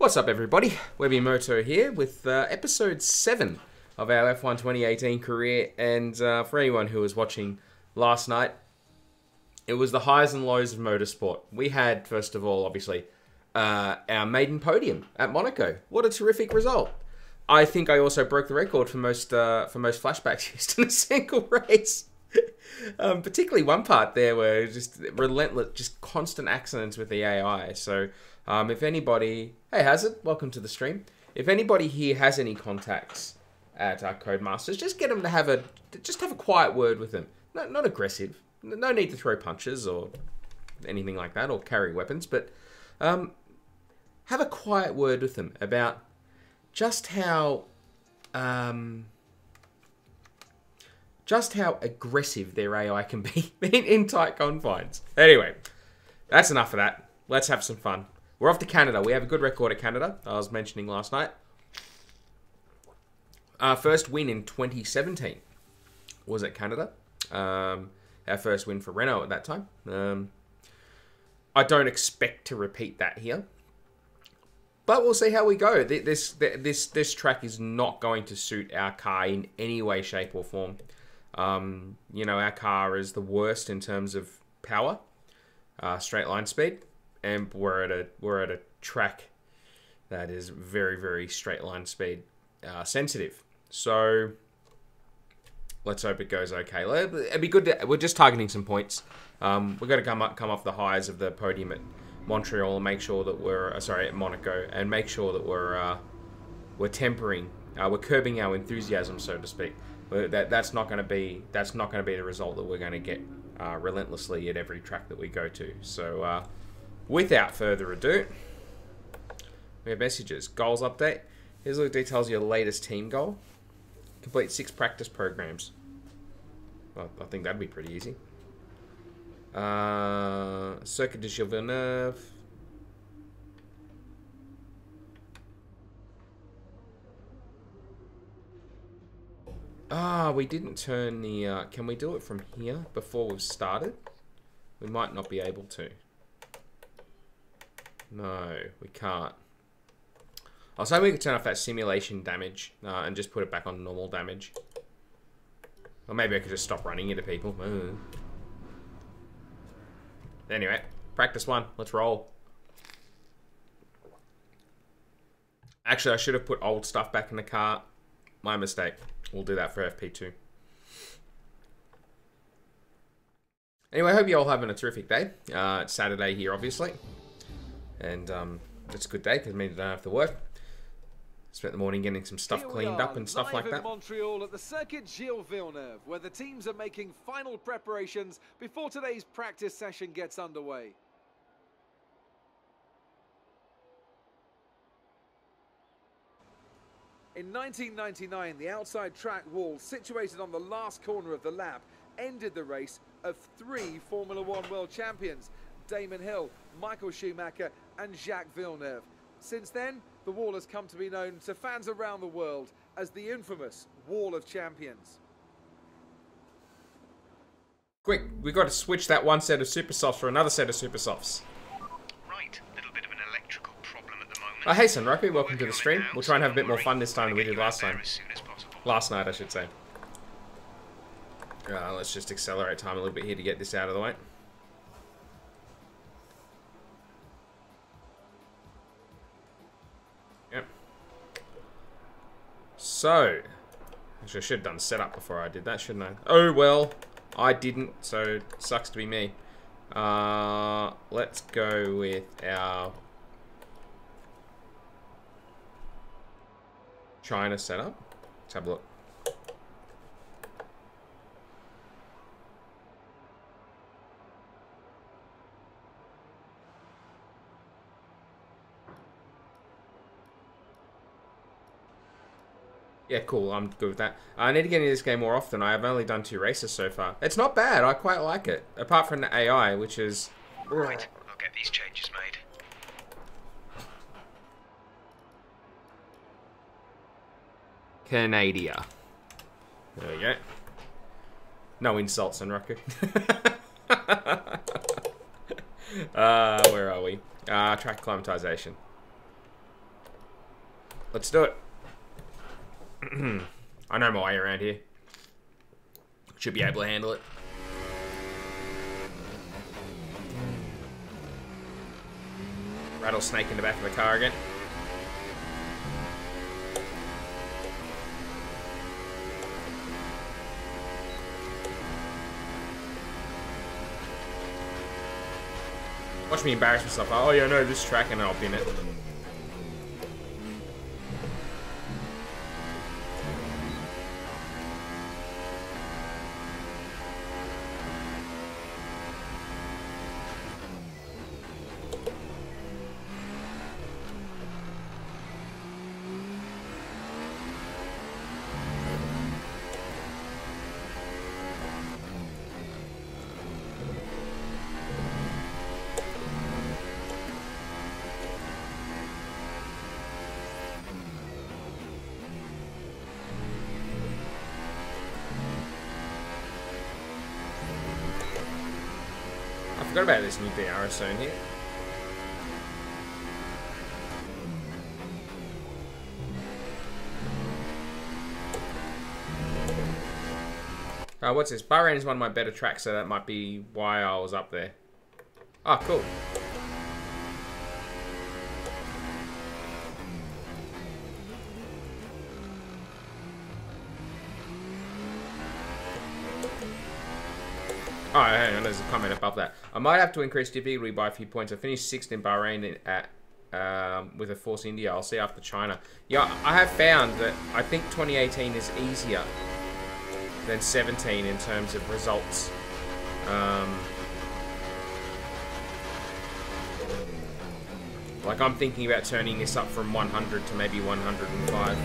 What's up, everybody? Webbymoto here with episode 7 of our F1 2018 career. And for anyone who was watching last night, it was the highs and lows of motorsport. We had, first of all, obviously, our maiden podium at Monaco. What a terrific result. I think I also broke the record for most flashbacks used in a single race. Particularly one part there where just relentless, just constant accidents with the AI. So if anybody, hey Hazard, welcome to the stream. If anybody here has any contacts at Codemasters, just get them to have a quiet word with them. Not aggressive. No need to throw punches or anything like that or carry weapons, but have a quiet word with them about just how aggressive their AI can be in tight confines. Anyway, that's enough of that. Let's have some fun. We're off to Canada. We have a good record at Canada, I was mentioning last night. Our first win in 2017 was at Canada. Our first win for Renault at that time. I don't expect to repeat that here. But we'll see how we go. This track is not going to suit our car in any way, shape, or form. You know, our car is the worst in terms of power, straight line speed, and we're at a track that is very, very straight line speed sensitive. So let's hope it goes okay. It'd be good. We're just targeting some points. We've got to come off the highs of the podium at Montreal and make sure that we're at Monaco, and make sure that we're tempering, we're curbing our enthusiasm, so to speak. That's not going to be the result that we're going to get relentlessly at every track that we go to. So without further ado, we have messages. Goals update. Here's all the details of your latest team goal. Complete 6 practice programs. Well, I think that'd be pretty easy. Circuit de Villeneuve. We didn't turn the... can we do it from here before we've started? We might not be able to. No, we can't. I was hoping we could turn off that simulation damage and just put it back on normal damage. Or maybe I could just stop running into people. Anyway, practice 1. Let's roll. Actually, I should have put old stuff back in the car. My mistake. We'll do that for FP2. Anyway, I hope you're all having a terrific day. It's Saturday here, obviously. And it's a good day because it means I don't have to work. Spent the morning getting some stuff cleaned up and stuff like that. In Montreal at the Circuit Gilles Villeneuve, where the teams are making final preparations before today's practice session gets underway. In 1999, the outside track wall situated on the last corner of the lap ended the race of 3 Formula 1 world champions, Damon Hill, Michael Schumacher and Jacques Villeneuve. Since then, the wall has come to be known to fans around the world as the infamous Wall of Champions. Quick, we've got to switch that one set of super softs for another set of super softs. Right, little bit of an electrical problem at the moment. Oh, hey Sunroku, welcome to the stream. We'll try and have a bit more fun this time than we did last time. Last night, I should say. Let's just accelerate time a little bit here to get this out of the way. Yep. So, actually I should have done setup before I did that, shouldn't I? Oh well, I didn't, so sucks to be me. Let's go with our China setup. Let's have a look. Yeah, cool. I'm good with that. I need to get into this game more often. I have only done 2 races so far. It's not bad. I quite like it. Apart from the AI, which is... Right, I'll get these changes made. Canadia. There we go. No insults on Roku. Where are we? Track climatization. Let's do it. I know my way around here. Should be able to handle it. Rattlesnake in the back of the car again. Watch me embarrass myself. Oh yeah, no, this track, and I'll bin it. I forgot about this new DRS zone here. What's this? Bahrain is one of my better tracks, so that might be why I was up there. Oh, cool. Oh, hang on, there's a comment above that. I might have to increase difficulty by a few points. I finished 6th in Bahrain at with a Force India. I'll see after China. Yeah, I have found that I think 2018 is easier than 17 in terms of results. Like, I'm thinking about turning this up from 100 to maybe 105.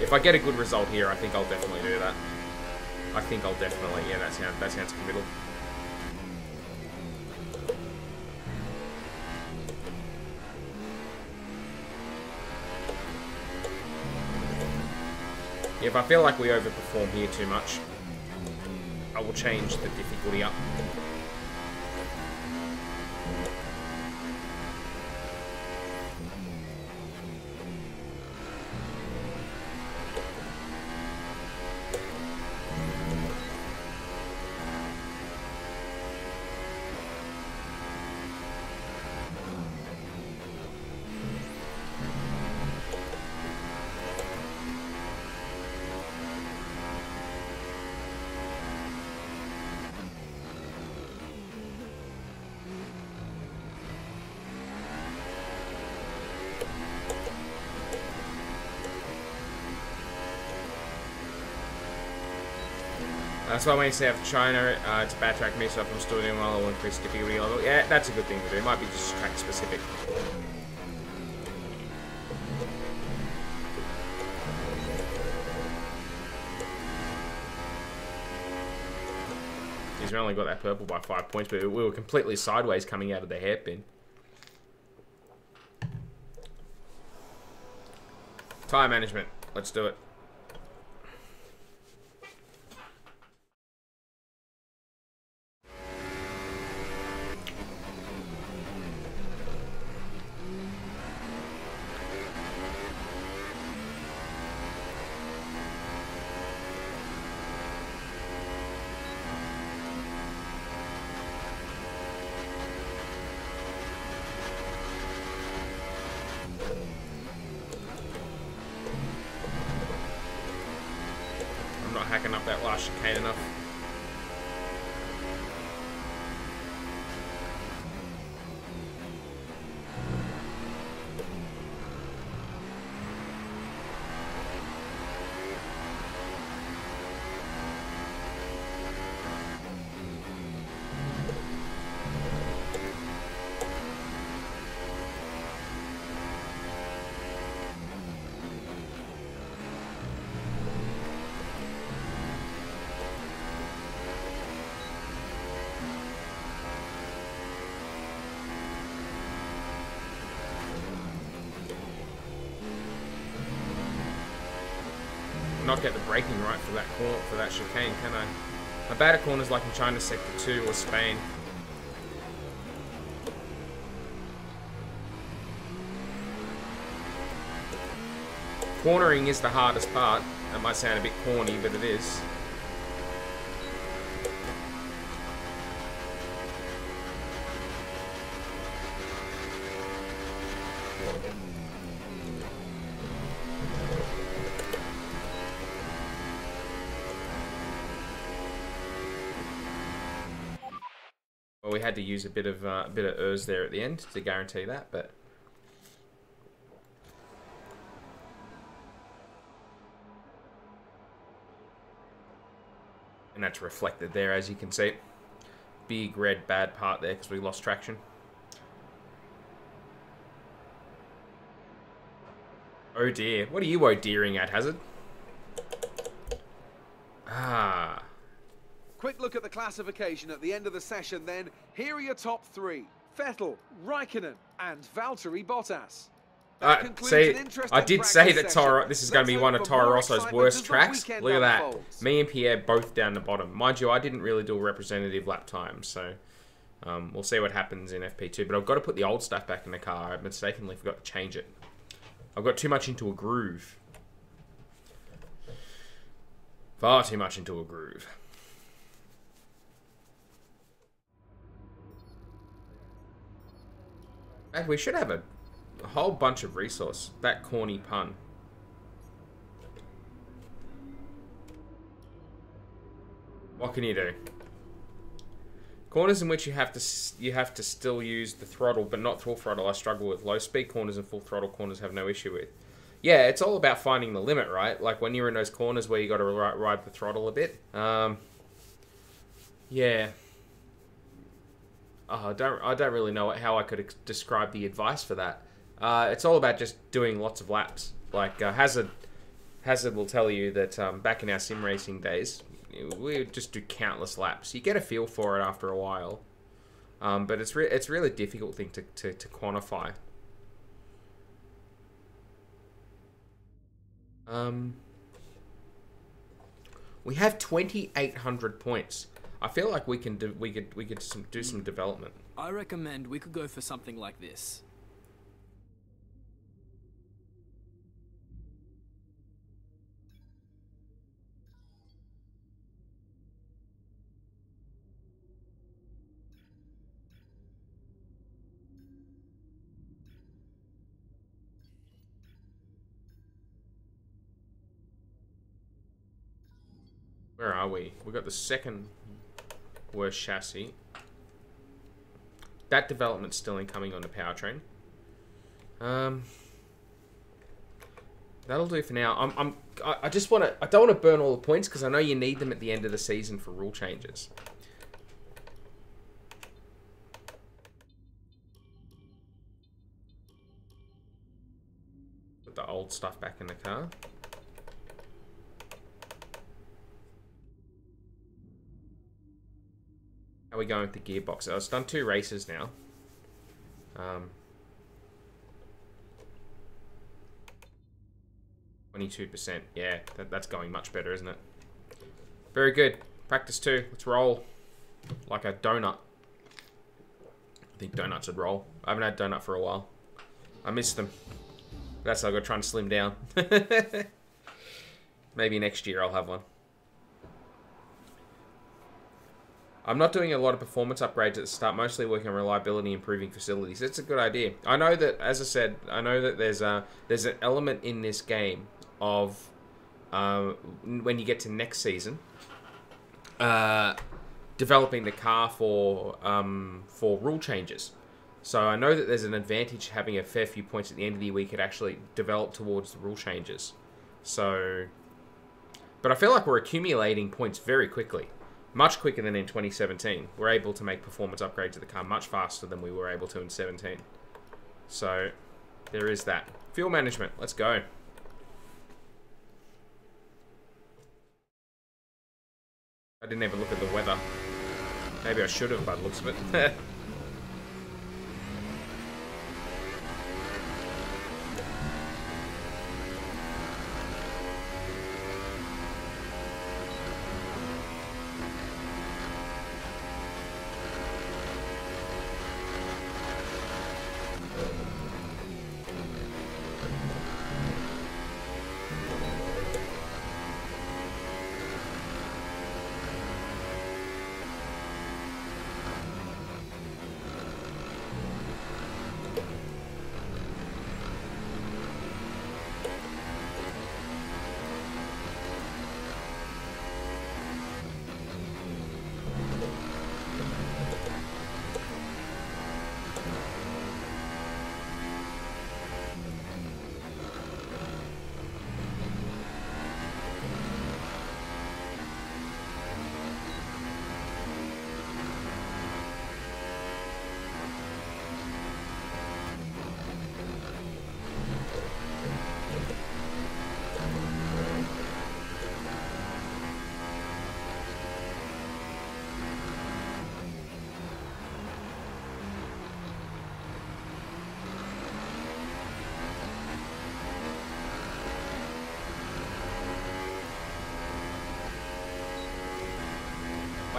If I get a good result here, I think I'll definitely do that. I think I'll definitely, yeah, that sounds committal. Yeah, if I feel like we overperform here too much, I will change the difficulty up. That's why when you say after China, it's a bad track me, so if I'm still doing well, I'll increase difficulty level. Yeah, that's a good thing to do. It might be just track specific. He's only got that purple by 5 points, but we were completely sideways coming out of the hairpin. Tyre management. Let's do it. Hacking up that last chicane enough. Not get the braking right for that corner, for that chicane, can I? I'm bad at corners like in China Sector 2 or Spain. Cornering is the hardest part. That might sound a bit corny, but it is. Well, we had to use a bit of ERS there at the end to guarantee that, but and that's reflected there, as you can see. Big red bad part there because we lost traction. Oh dear. What are you oh deering at, Hazard? Ah. Quick look at the classification at the end of the session then. Here are your top three. Vettel, Raikkonen and Valtteri Bottas. See, I did say that this is going to be one of Toro Rosso's worst tracks. Look at that. Me and Pierre both down the bottom. Mind you, I didn't really do a representative lap time, so we'll see what happens in FP2. But I've got to put the old stuff back in the car. I mistakenly forgot to change it. I've got too much into a groove. Far too much into a groove. We should have a whole bunch of resource. That corny pun. What can you do? Corners in which you have to still use the throttle, but not full throttle, I struggle with. Low speed corners and full throttle corners have no issue with. Yeah, it's all about finding the limit, right? Like when you're in those corners where you got to ride the throttle a bit. Yeah. Oh, I don't really know how I could describe the advice for that. It's all about just doing lots of laps. Like Hazard will tell you that back in our sim racing days, we would just do countless laps. You get a feel for it after a while, but it's a really difficult thing to quantify. We have 2,800 points. I feel like we could do some development. I recommend we could go for something like this. Where are we? We got the second worst chassis. That development's still incoming on the powertrain. That'll do for now. I just want to. I don't want to burn all the points because I know you need them at the end of the season for rule changes. Put the old stuff back in the car. How are we going with the gearbox? I've done 2 races now. 22%. Yeah, that's going much better, isn't it? Very good. Practice 2. Let's roll. Like a donut. I think donuts would roll. I haven't had donut for a while. I missed them. That's why I've got to try and slim down. Maybe next year I'll have one. I'm not doing a lot of performance upgrades at the start, mostly working on reliability and improving facilities. It's a good idea. I know that, as I said, I know that there's an element in this game of when you get to next season, developing the car for rule changes. So I know that there's an advantage having a fair few points at the end of the year where you could actually develop towards the rule changes. So, but I feel like we're accumulating points very quickly. Much quicker than in 2017. We're able to make performance upgrades to the car much faster than we were able to in 17. So, there is that. Fuel management. Let's go. I didn't even look at the weather. Maybe I should have by the looks of it.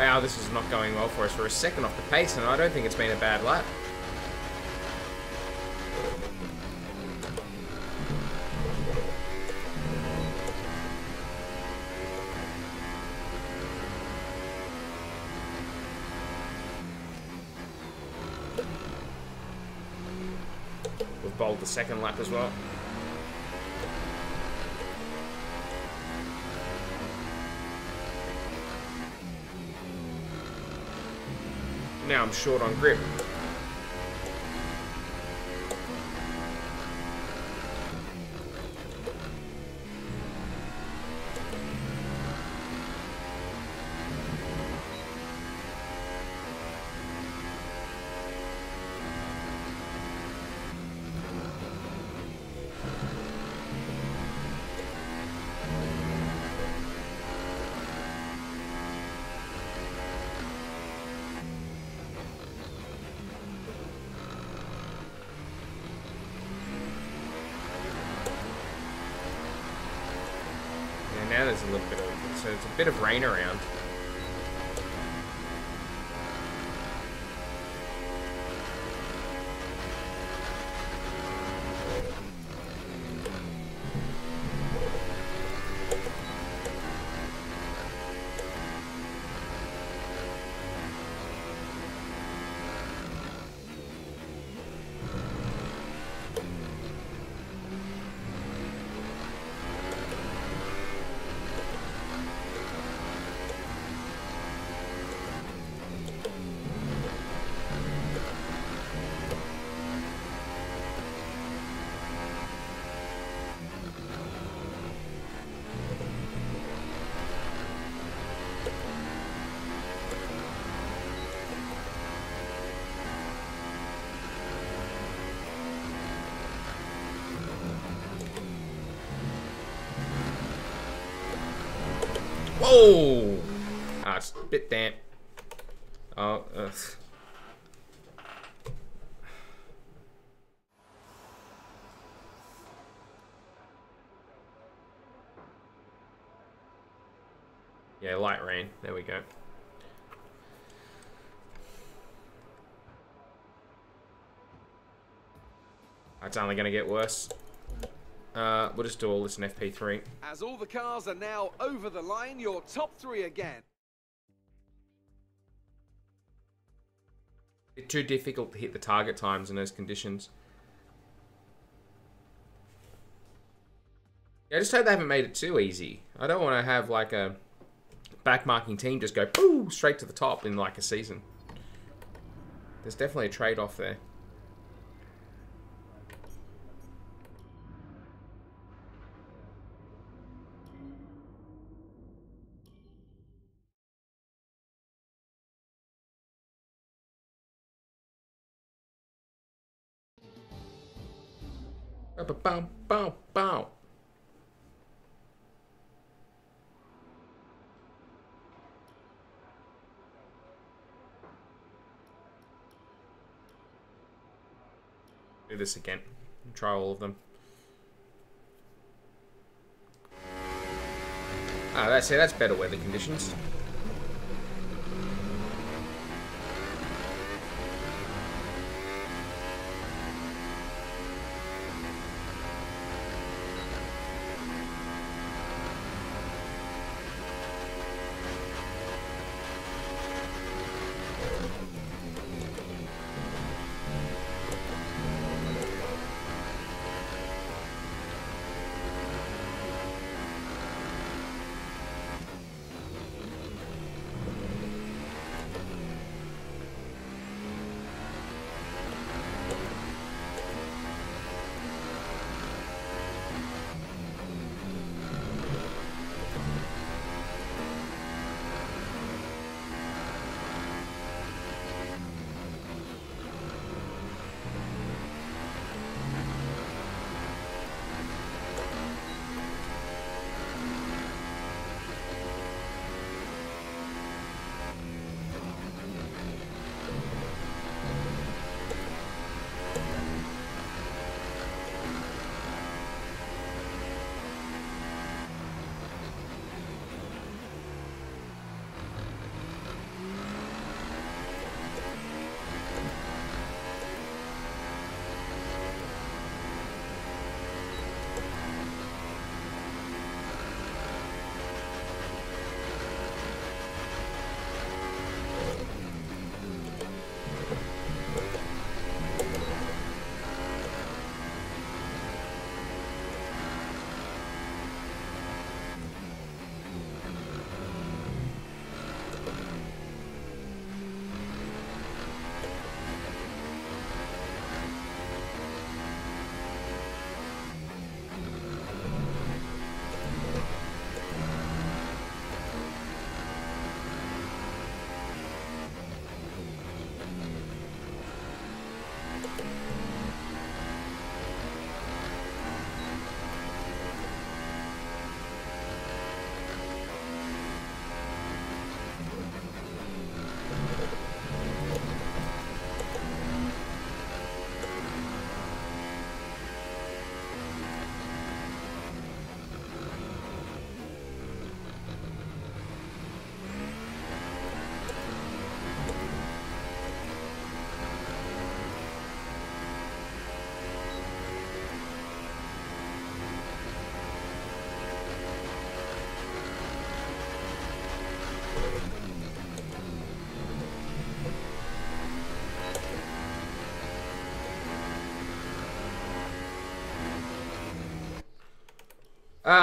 Wow, this is not going well for us. We're a second off the pace, and I don't think it's been a bad lap. We've bowled the second lap as well. Now I'm short on grip. Now there's a little bit of, so it's a bit of rain around. Whoa! Ah, it's a bit damp. Oh, yeah, light rain. There we go. It's only going to get worse. We'll just do all this in FP3. As all the cars are now over the line, your top three again. It's too difficult to hit the target times in those conditions. Yeah, I just hope they haven't made it too easy. I don't want to have like a backmarking team just go boo, straight to the top in like a season. There's definitely a trade-off there. Bow, bow, bow. Do this again. Try all of them. Ah, that's it. That's better weather conditions.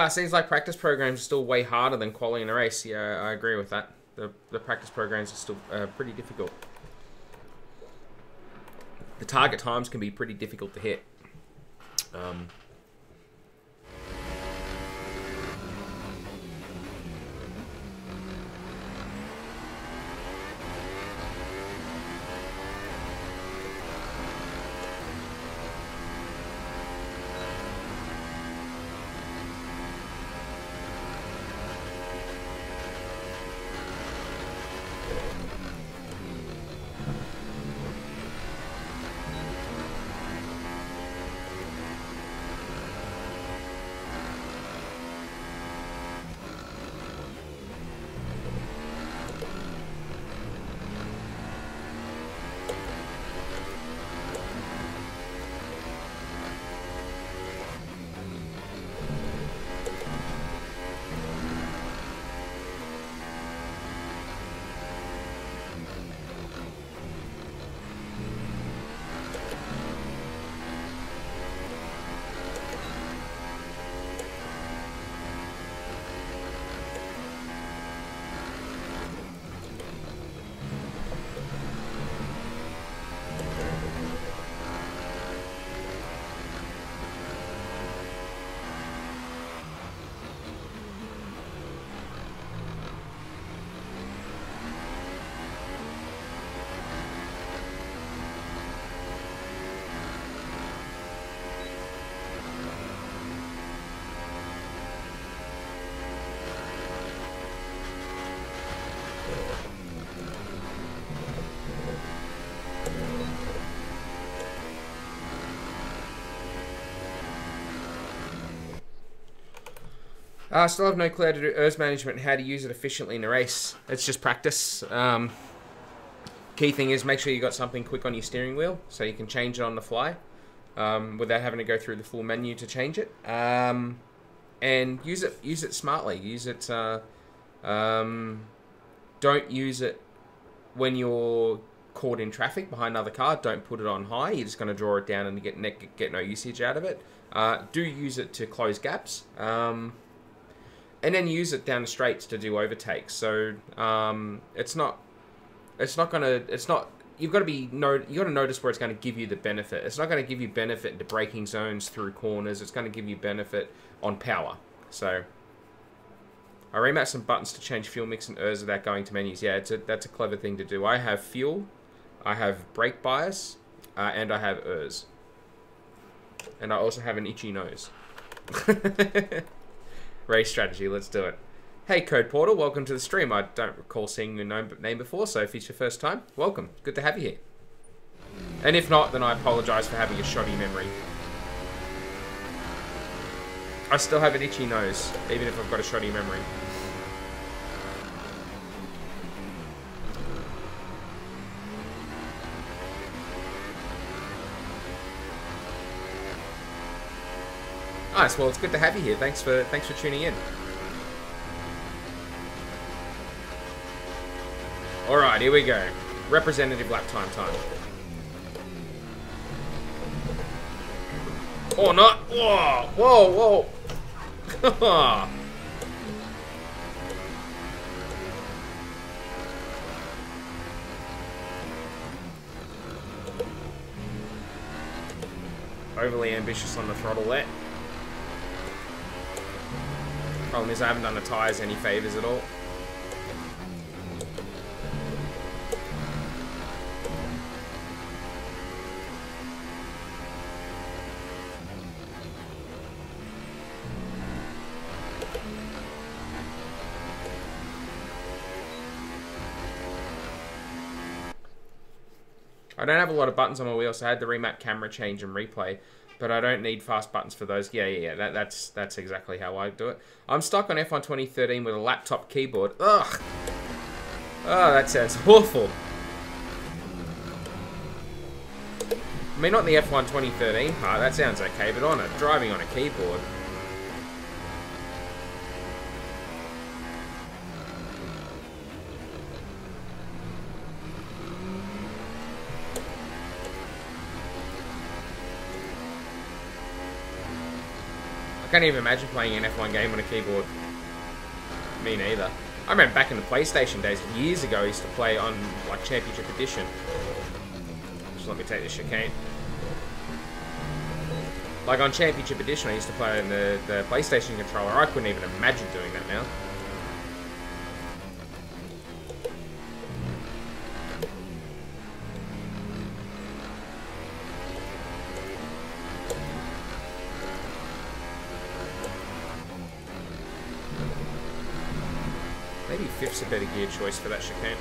Seems like practice programs are still way harder than quality in a race. Yeah, I agree with that. The practice programs are still pretty difficult. The target times can be pretty difficult to hit. Still have no clue how to do ERS management and how to use it efficiently in a race. It's just practice. Key thing is make sure you got something quick on your steering wheel so you can change it on the fly without having to go through the full menu to change it. And use it smartly. Use it. Don't use it when you're caught in traffic behind another car. Don't put it on high. You're just going to draw it down and get no usage out of it. Do use it to close gaps. And then use it down the straights to do overtakes. So you've got to notice where it's going to give you the benefit. It's not going to give you benefit into braking zones through corners. It's going to give you benefit on power. So I remap some buttons to change fuel mix and ERS without going to menus. Yeah, that's a clever thing to do. I have fuel, I have brake bias, and I have ERS. And I also have an itchy nose. Race strategy, let's do it. Hey Code Portal, welcome to the stream. I don't recall seeing your name before, so if it's your first time, welcome. Good to have you here. And if not, then I apologise for having a shoddy memory. I still have an itchy nose, even if I've got a shoddy memory. Nice, well it's good to have you here. Thanks for tuning in. Alright, here we go. Representative lap time. Or not. Whoa. Overly ambitious on the throttle there. Problem is I haven't done the tyres any favours at all. I don't have a lot of buttons on my wheel, so I had the remap camera change and replay. But I don't need fast buttons for those. Yeah. That's exactly how I do it. I'm stuck on F1 2013 with a laptop keyboard. Ugh. Oh, that sounds awful. I mean, not the F1 2013 part. That sounds okay. But driving on a keyboard. I can't even imagine playing an F1 game on a keyboard. Me neither. I remember back in the PlayStation days, years ago, I used to play on, like, Championship Edition. Just let me take this chicane. Like, on Championship Edition, I used to play on the PlayStation controller. I couldn't even imagine doing that now. Maybe fifth's a better gear choice for that chicane.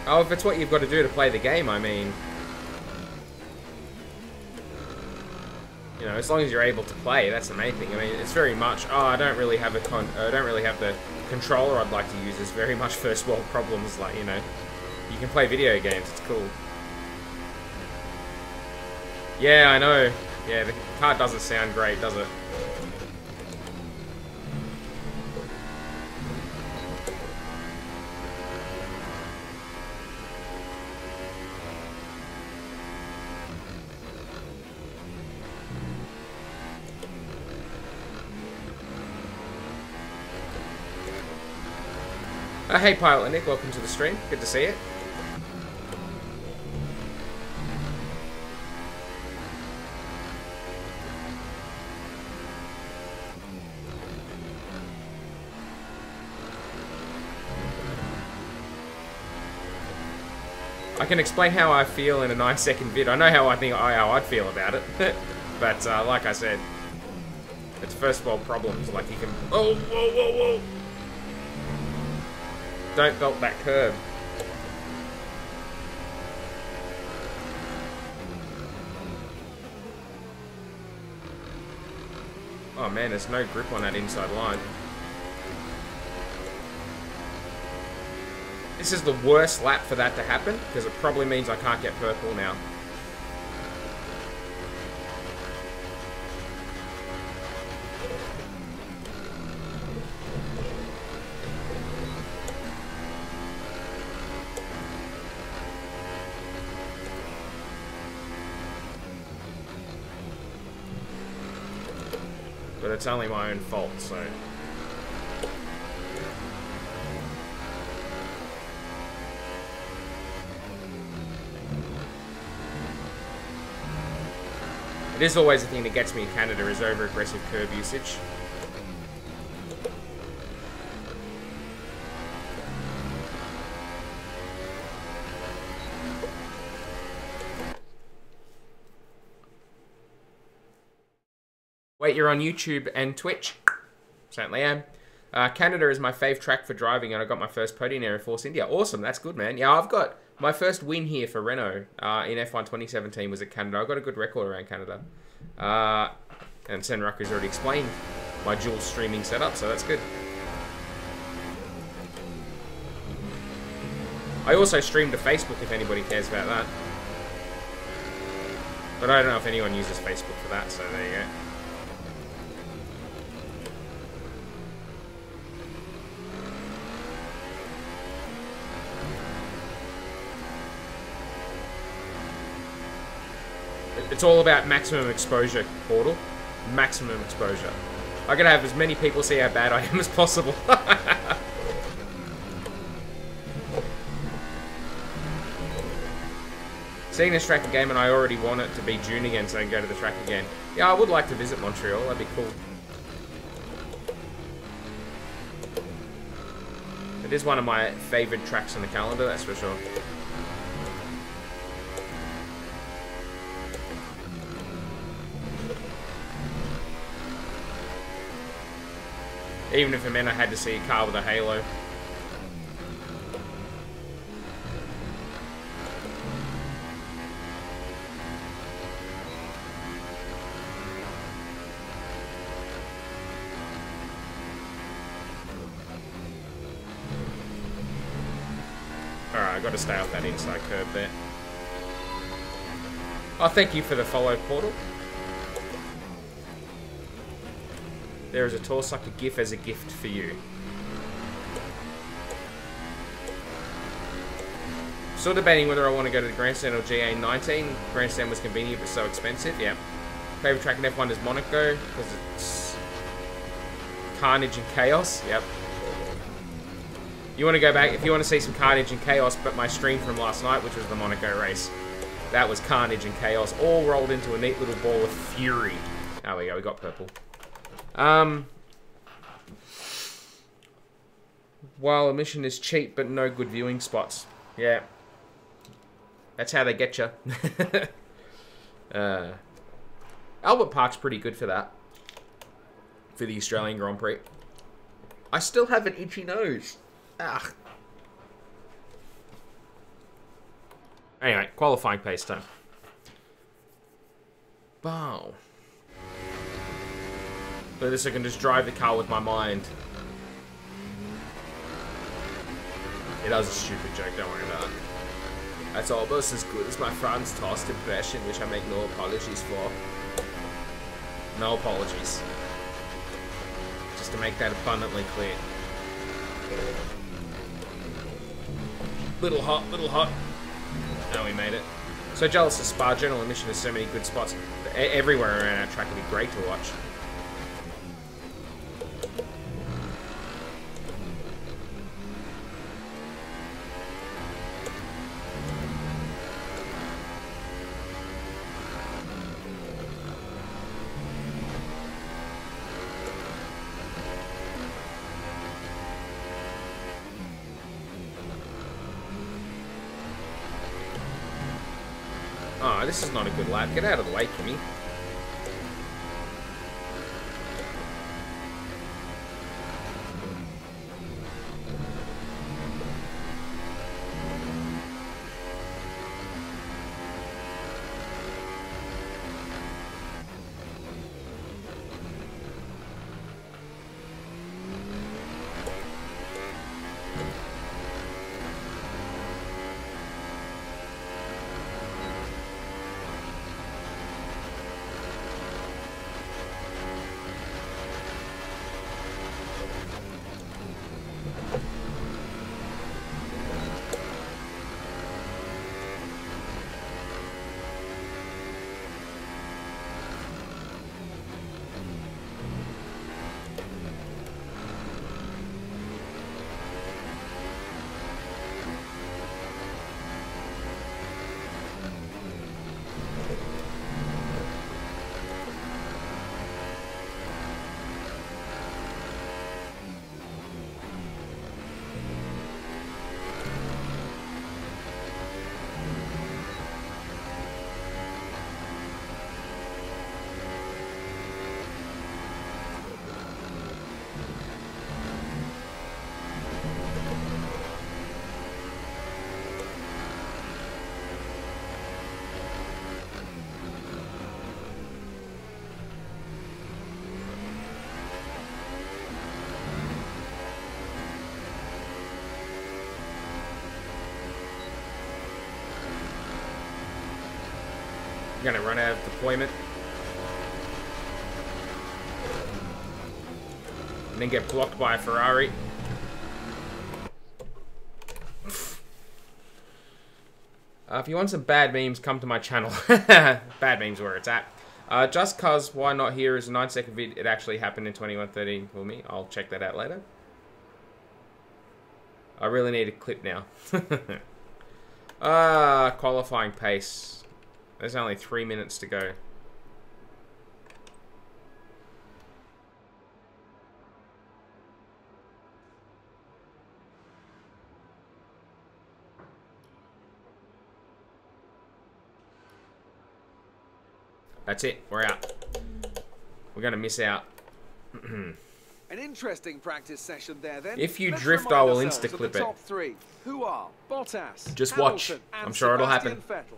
Oh, if it's what you've got to do to play the game, I mean... You know, as long as you're able to play, that's the main thing. I mean, it's very much, oh, I don't really have the controller I'd like to use. It's very much first world problems, like, you know, you can play video games, it's cool. Yeah, I know. Yeah, the car doesn't sound great, does it? Hey Pilot Nick, welcome to the stream. Good to see you. I can explain how I feel in a 9-second vid. I know how how I'd feel about it, but like I said, it's first world problems. Like you can. Oh, whoa, whoa, whoa! Don't belt that curb. Oh man, there's no grip on that inside line. This is the worst lap for that to happen, because it probably means I can't get purple now. But it's only my own fault, so... It is always the thing that gets me in Canada is over-aggressive curb usage. Wait, you're on YouTube and Twitch? Certainly am. Canada is my fave track for driving, and I got my first podium in Force India. Awesome, that's good, man. Yeah, I've got my first win here for Renault in F1 2017 was at Canada. I got a good record around Canada. And Senraku's already explained my dual streaming setup, so that's good. I also stream to Facebook if anybody cares about that. But I don't know if anyone uses Facebook for that, so there you go. It's all about maximum exposure, Portal. Maximum exposure. I gotta have as many people see how bad I am as possible. Seeing this track again, and I already want it to be June again, so I can go to the track again. Yeah, I would like to visit Montreal. That'd be cool. It is one of my favoured tracks on the calendar, that's for sure. Even if it meant I had to see a car with a halo. Alright, I got to stay off that inside curb there. Oh, thank you for the follow, Portal. There is a Torsucker GIF as a gift for you. Still debating whether I want to go to the Grandstand or GA19. Grandstand was convenient but so expensive, yeah. Favorite track in F1 is Monaco, because it's carnage and chaos, yep. You want to go back, if you want to see some carnage and chaos, but my stream from last night, which was the Monaco race, that was carnage and chaos, all rolled into a neat little ball of fury. There we go, we got purple. While admission is cheap, but no good viewing spots. Yeah. That's how they get you. Albert Park's pretty good for that. For the Australian Grand Prix. I still have an itchy nose. Ah. Anyway, qualifying pace time. Wow. So this I can just drive the car with my mind. It was a stupid joke, don't worry about it. That's almost as good as my Franz Tost impression, which I make no apologies for. No apologies. Just to make that abundantly clear. Little hot, little hot. No, we made it. So jealous of Spa. General admission has so many good spots. Everywhere around our track would be great to watch. Oh, this is not a good lap. Get out of the way, Kimmy. You're gonna run out of deployment. And then get blocked by a Ferrari. If you want some bad memes, come to my channel. Bad memes where it's at. Just cause why not here is a 9-second vid. It actually happened in 2113 for me. I'll check that out later. I really need a clip now. Qualifying pace. There's only 3 minutes to go. That's it. We're out. We're going to miss out. An interesting practice session there then. If you drift, I will insta-clip it. Top three, who are Bottas, just watch. Hamilton, and I'm sure it'll happen. Sebastian Vettel.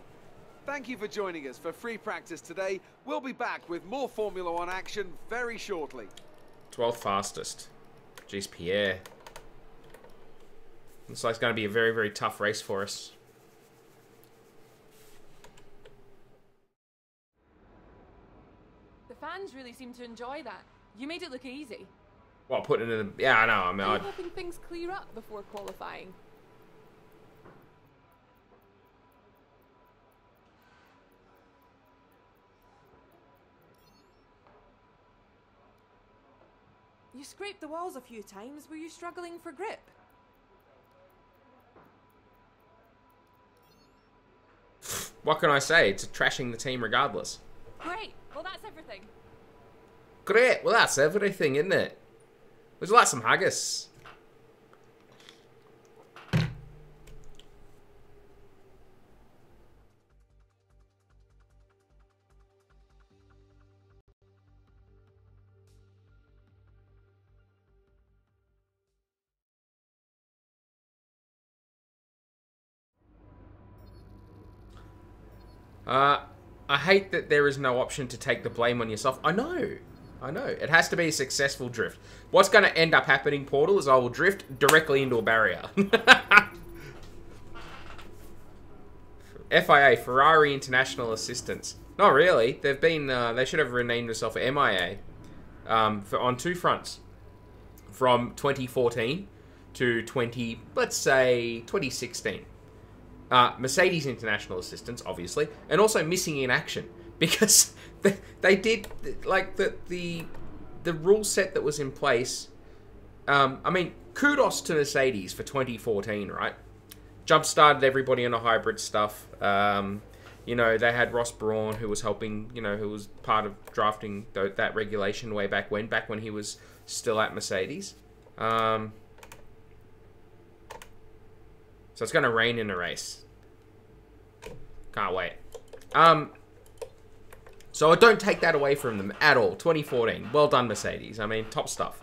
Thank you for joining us for free practice today. We'll be back with more Formula One action very shortly. 12th fastest. Jeez, Pierre. Looks like it's going to be a very, very tough race for us. The fans really seem to enjoy that. You made it look easy. Well, putting it in the... Yeah, I know. I mean, I'm hoping things clear up before qualifying. You scraped the walls a few times. Were you struggling for grip? What can I say? It's trashing the team regardless. Great. Well, that's everything. Great. Well, that's everything, isn't it? Would you like some haggis? I hate that there is no option to take the blame on yourself. I know. It has to be a successful drift. What's going to end up happening, Portal, is I will drift directly into a barrier. FIA, Ferrari International Assistance. Not really. They've been. They should have renamed themselves MIA. On two fronts, from 2014 to let's say 2016. Mercedes International Assistance, obviously, and also missing in action, because they did, like, the rule set that was in place. I mean, kudos to Mercedes for 2014, right? Jump-started everybody on a hybrid stuff. You know, they had Ross Brawn, who was helping, you know, who was part of drafting that regulation way back when he was still at Mercedes. So it's going to rain in a race. Can't wait. So I don't take that away from them at all. 2014. Well done, Mercedes. I mean, top stuff.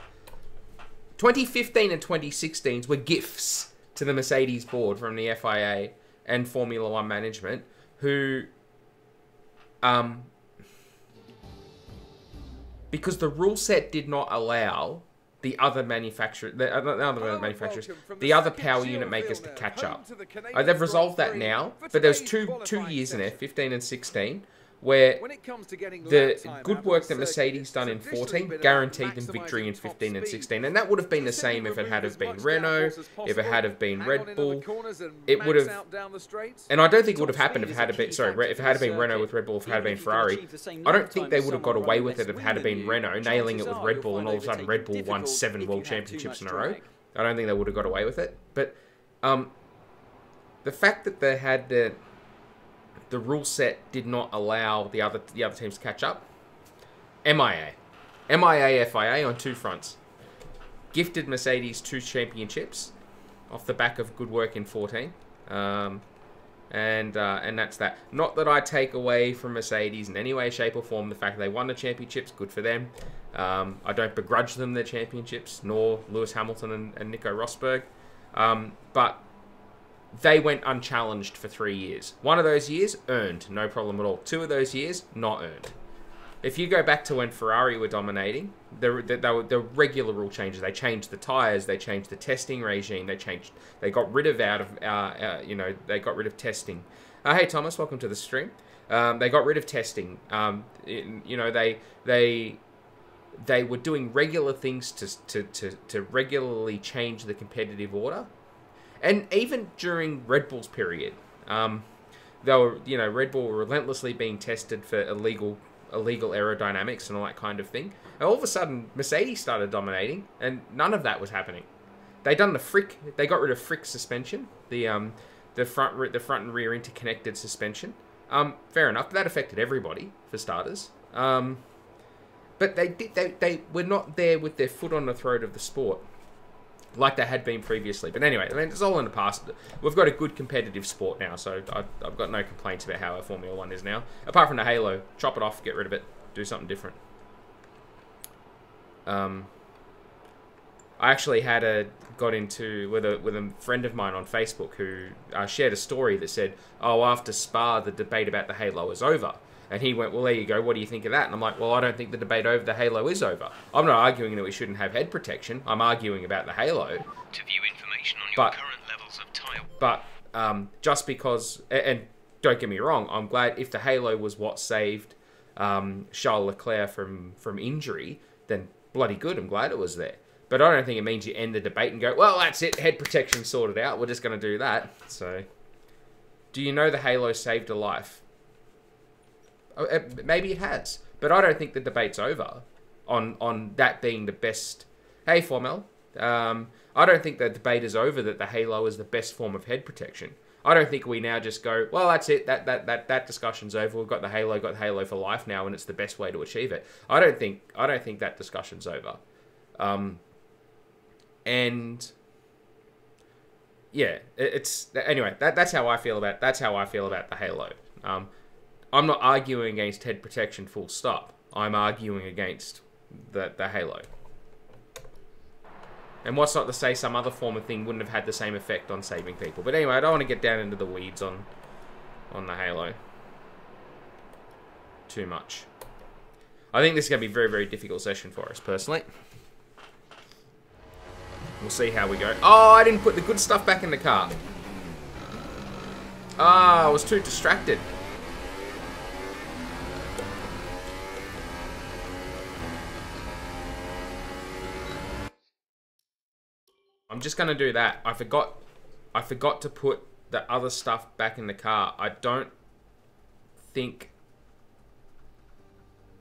2015 and 2016 were gifts to the Mercedes board from the FIA and Formula One management, who... because the rule set did not allow the other manufacturers, the other power unit makers to catch up. They've resolved that now, but there's two years in there, 15 and 16, where the good work that Mercedes done in 14 guaranteed them victory in 15 and 16, and that would have been the same if it had have been Renault, if it had have been Red Bull. It would have, and I don't think it would have happened if it had been, sorry, if it had been Renault with Red Bull, if it had been Ferrari. I don't think they would have got away with it if it had been Renault nailing it with Red Bull, and all of a sudden Red Bull won 7 world championships in a row. I don't think they would have got away with it. But the fact that they had the rule set did not allow the other teams to catch up. MIA, FIA on two fronts. Gifted Mercedes 2 championships off the back of good work in 14. And that's that. Not that I take away from Mercedes in any way, shape or form the fact that they won the championships. Good for them. I don't begrudge them their championships, nor Lewis Hamilton and Nico Rosberg. But they went unchallenged for 3 years. 1 of those years, earned. No problem at all. 2 of those years, not earned. If you go back to when Ferrari were dominating, there were regular rule changes. They changed the tyres. They changed the testing regime. They got rid of they got rid of testing. Hey, Thomas, welcome to the stream. They got rid of testing. They were doing regular things to regularly change the competitive order. And even during Red Bull's period, they were, Red Bull were relentlessly being tested for illegal aerodynamics and all that kind of thing. And all of a sudden, Mercedes started dominating, and none of that was happening. They got rid of Frick suspension, the front and rear interconnected suspension. Fair enough, but that affected everybody for starters. But they were not there with their foot on the throat of the sport like they had been previously. But anyway, I mean, it's all in the past. We've got a good competitive sport now, so I've got no complaints about how our Formula 1 is now. Apart from the halo, chop it off, get rid of it, do something different. I actually got into with a friend of mine on Facebook who shared a story that said, oh, after Spa, the debate about the halo is over. And he went, well, there you go, what do you think of that? And I'm like, well, I don't think the debate over the halo is over. I'm not arguing that we shouldn't have head protection. I'm arguing about the halo. To view information on your current level But just because, and don't get me wrong, I'm glad if the halo was what saved Charles Leclerc from injury, then bloody good, I'm glad it was there. But I don't think it means you end the debate and go, well, that's it, head protection sorted out, we're just going to do that. So, do you know the halo saved a life? Maybe it has, but I don't think the debate's over on that being the best. Hey, Formel, I don't think the debate is over that the halo is the best form of head protection. I don't think we now just go, well, that's it, that discussion's over. We've got the halo for life now, and it's the best way to achieve it. I don't think that discussion's over. And yeah, it's anyway. That's how I feel about the halo. I'm not arguing against head protection, full stop. I'm arguing against the halo. And what's not to say some other form of thing wouldn't have had the same effect on saving people. But anyway, I don't want to get down into the weeds on the halo too much. I think this is going to be a very, very difficult session for us, personally. We'll see how we go. Oh, I didn't put the good stuff back in the car. Ah, I was too distracted. I'm just gonna do that. I forgot to put the other stuff back in the car. I don't think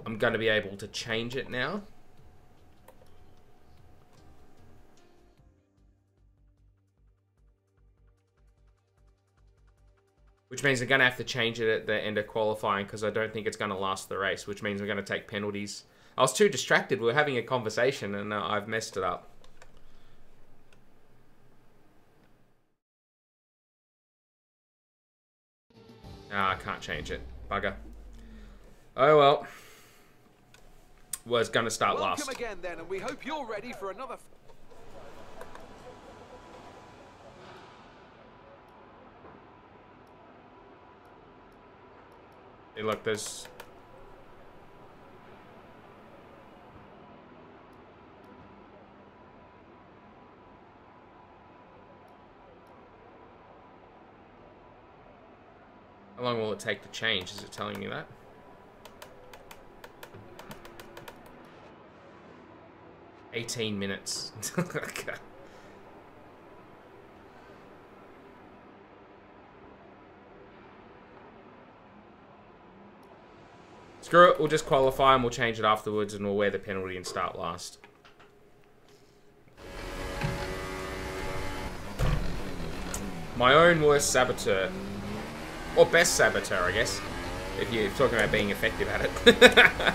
I'm gonna be able to change it now. Which means I'm gonna have to change it at the end of qualifying because I don't think it's gonna last the race, which means I'm gonna take penalties. I was too distracted. We were having a conversation and I've messed it up. Ah, I can't change it. Bugger. Oh well. Was gonna start last. Welcome again then, and we hope you're ready for another. Hey, look, there's. How long will it take to change? Is it telling you that? "18 minutes." Okay. Screw it, we'll just qualify and we'll change it afterwards and we'll wear the penalty and start last. My own worst saboteur. Or best saboteur, I guess. If you're talking about being effective at it.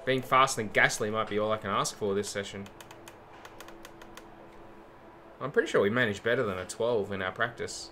Being faster than Gasly might be all I can ask for this session. I'm pretty sure we managed better than a 12 in our practice.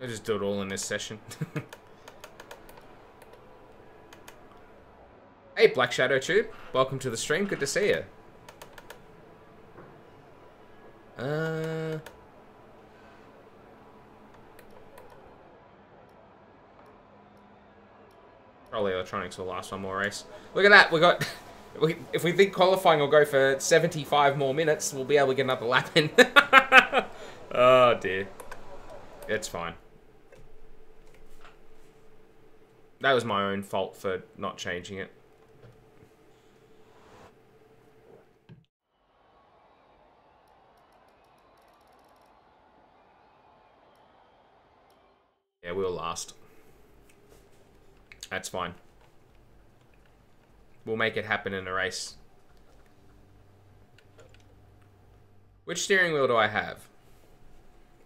I'll just do it all in this session. Hey, Black Shadow Tube. Welcome to the stream. Good to see you. Probably Electronics will last one more race. Look at that. We got... If we think qualifying will go for 75 more minutes, we'll be able to get another lap in. Oh, dear. It's fine. That was my own fault for not changing it. Yeah, we'll last. That's fine. We'll make it happen in a race. Which steering wheel do I have?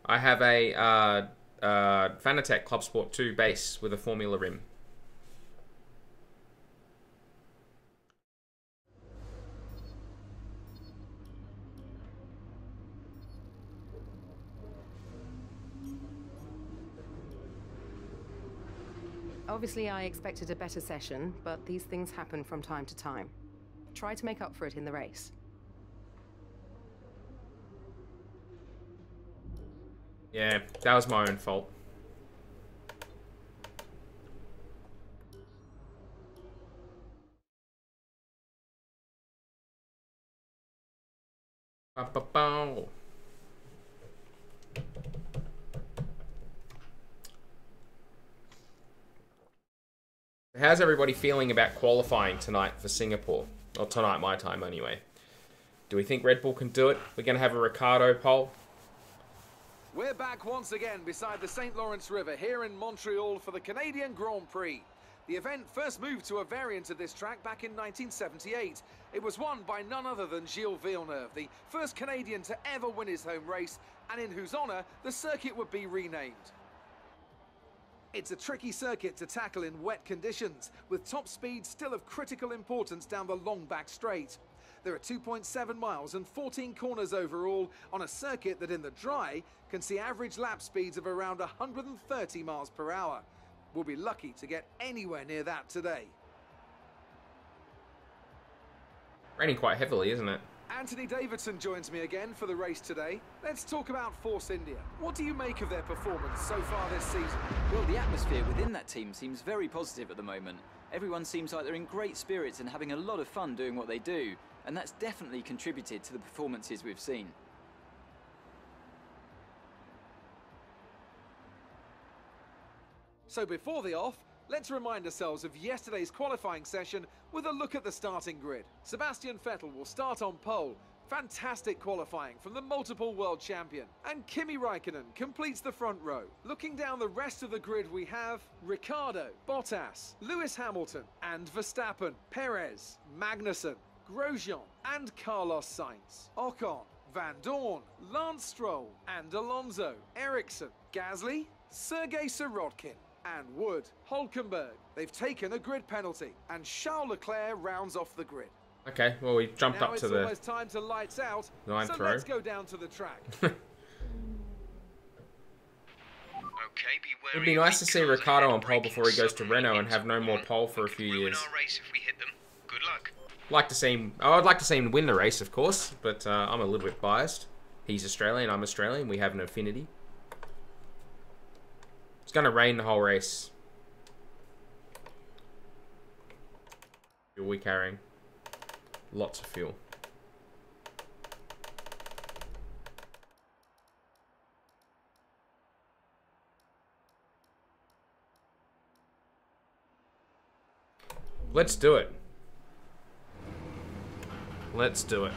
I have a Fanatec Club Sport 2 base with a Formula rim. Obviously, I expected a better session, but these things happen from time to time. Try to make up for it in the race. Yeah, that was my own fault. Ba-ba-bow. How's everybody feeling about qualifying tonight for Singapore? Or tonight, my time anyway. Do we think Red Bull can do it? We're going to have a Ricardo poll. We're back once again beside the St. Lawrence River here in Montreal for the Canadian Grand Prix. The event first moved to a variant of this track back in 1978. It was won by none other than Gilles Villeneuve, the first Canadian to ever win his home race, and in whose honour the circuit would be renamed. It's a tricky circuit to tackle in wet conditions, with top speed still of critical importance down the long back straight. There are 2.7 miles and 14 corners overall on a circuit that in the dry can see average lap speeds of around 130 miles per hour. We'll be lucky to get anywhere near that today. Raining quite heavily, isn't it? Anthony Davidson joins me again for the race today. Let's talk about Force India. What do you make of their performance so far this season? Well, the atmosphere within that team seems very positive at the moment. Everyone seems like they're in great spirits and having a lot of fun doing what they do, and that's definitely contributed to the performances we've seen. So before the off, let's remind ourselves of yesterday's qualifying session with a look at the starting grid. Sebastian Vettel will start on pole. Fantastic qualifying from the multiple world champion. And Kimi Raikkonen completes the front row. Looking down the rest of the grid, we have Ricciardo, Bottas, Lewis Hamilton and Verstappen, Perez, Magnussen, Grosjean and Carlos Sainz, Ocon, Van Dorn, Lance Stroll and Alonso, Ericsson, Gasly, Sergei Sirotkin and Wood, Hulkenberg. They've taken a grid penalty, and Charles Leclerc rounds off the grid. Okay, well, we jumped Now up it's to the almost time to lights out, ninth so row. let's go down to the track. Okay, be It'd be nice to see Ricardo on pole before he goes to Renault and have no more pole for a few years. Our race if we hit them. Good luck. Like to see him. I'd like to see him win the race, of course, but I'm a little bit biased. He's Australian, I'm Australian. We have an affinity. It's gonna rain the whole race. Fuel we carrying? Lots of fuel. Let's do it. Let's do it.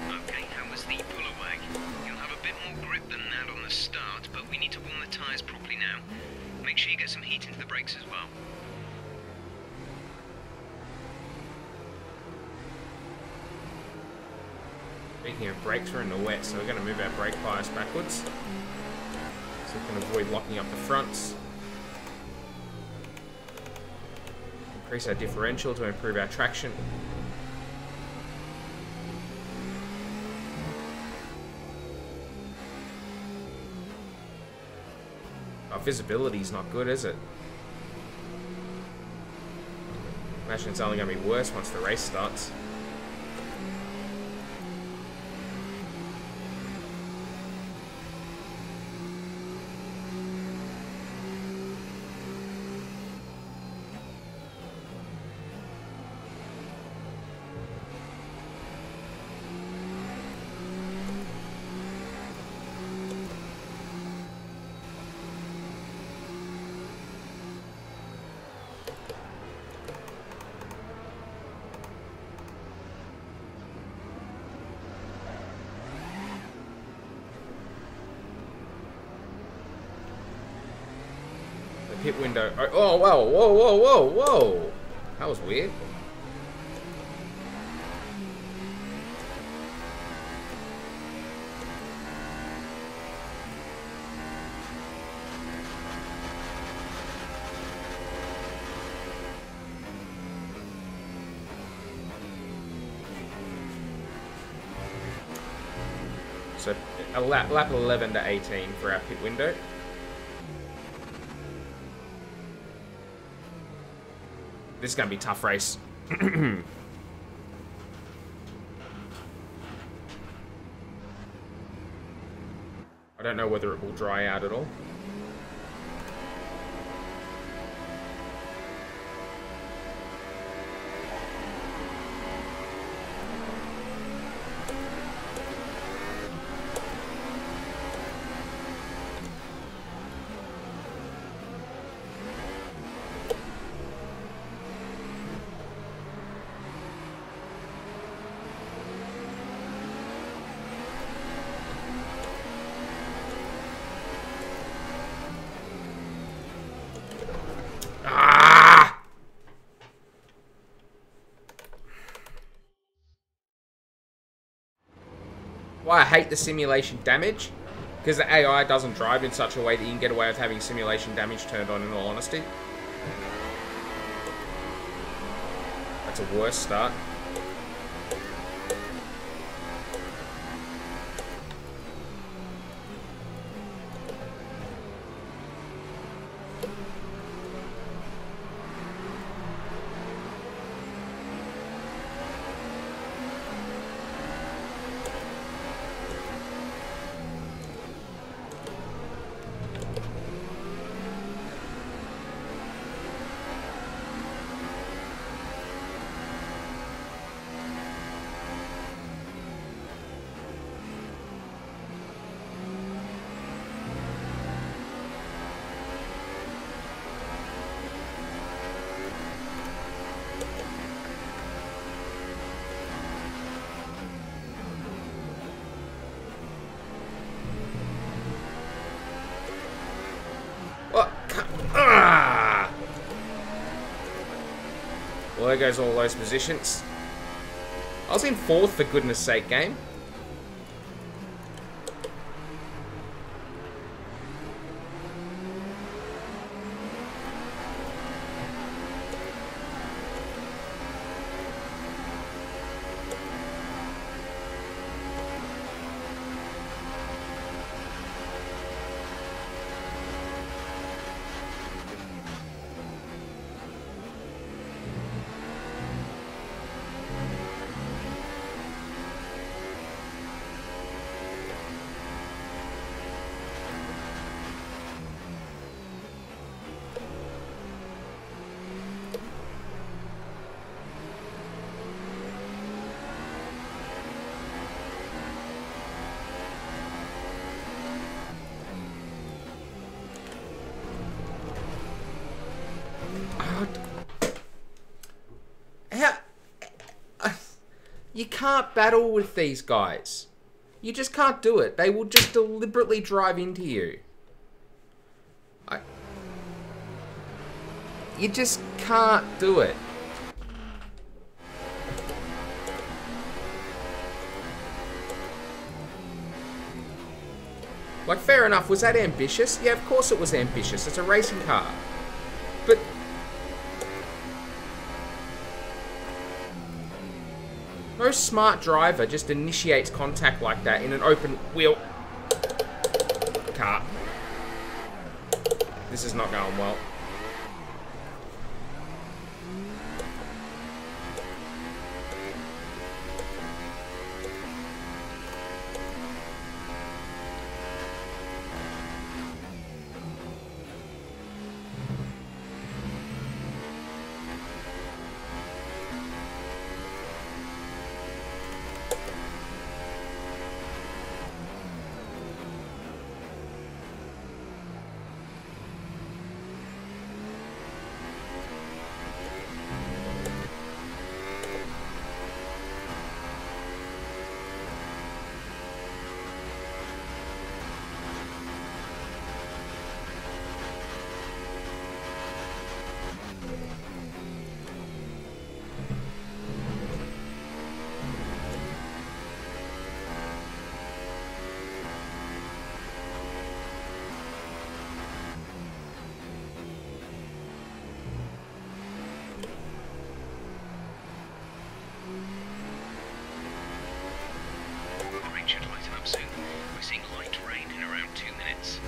Okay, how was the pull away? You'll have a bit more grip than that on the start, but we need to warm the tyres properly now. Make sure you get some heat into the brakes as well. Speaking of brakes, we're in the wet, so we're going to move our brake bias backwards. So we can avoid locking up the fronts. Increase our differential to improve our traction. Our visibility's not good, is it? Imagine it's only going to be worse once the race starts. Pit window. Oh, whoa, whoa, whoa, whoa, whoa. That was weird. So, a lap 11 to 18 for our pit window. This is going to be a tough race. I don't know whether it will dry out at all. Why I hate the simulation damage, because the AI doesn't drive in such a way that you can get away with having simulation damage turned on, in all honesty. That's a worse start. Well, there goes all those positions. I was in 4th, for goodness sake, game. You can't battle with these guys. You just can't do it. They will just deliberately drive into you. You just can't do it. Like, fair enough, was that ambitious? Yeah, of course it was ambitious. It's a racing car. But No smart driver just initiates contact like that in an open wheel car. This is not going well. Rain should lighten up soon. We're seeing light rain in around 2 minutes.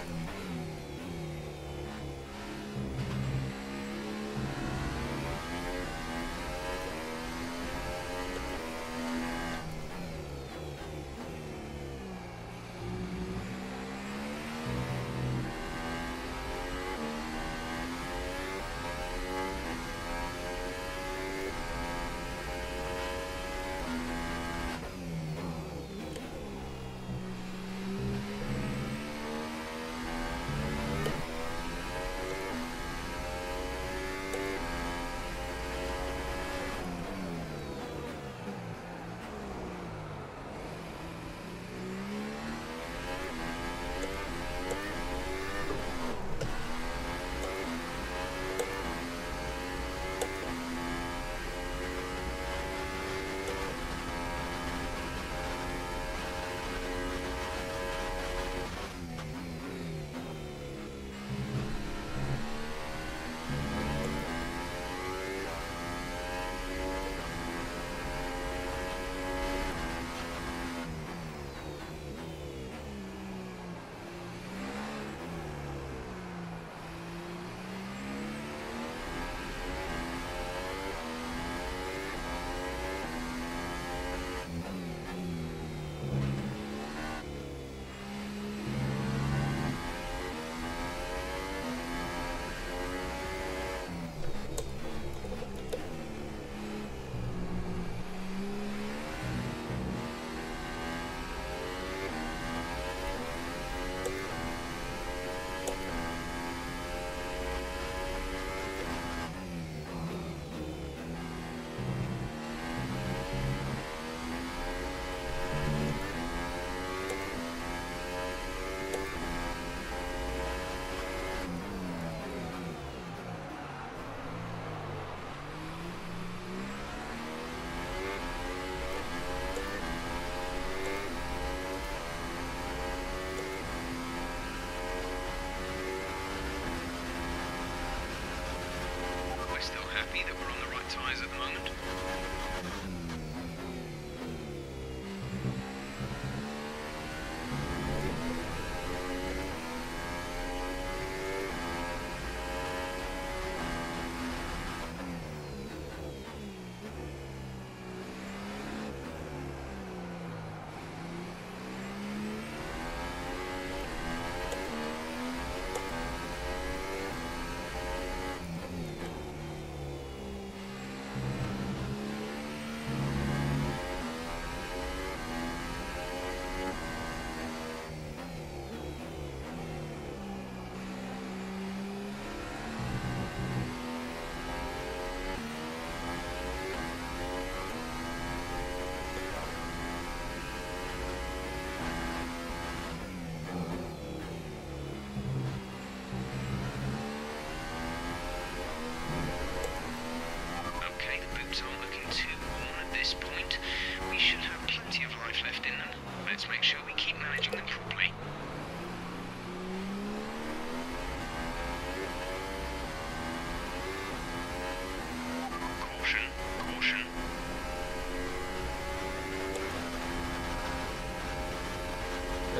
Happy that we're on the right tyres at the moment.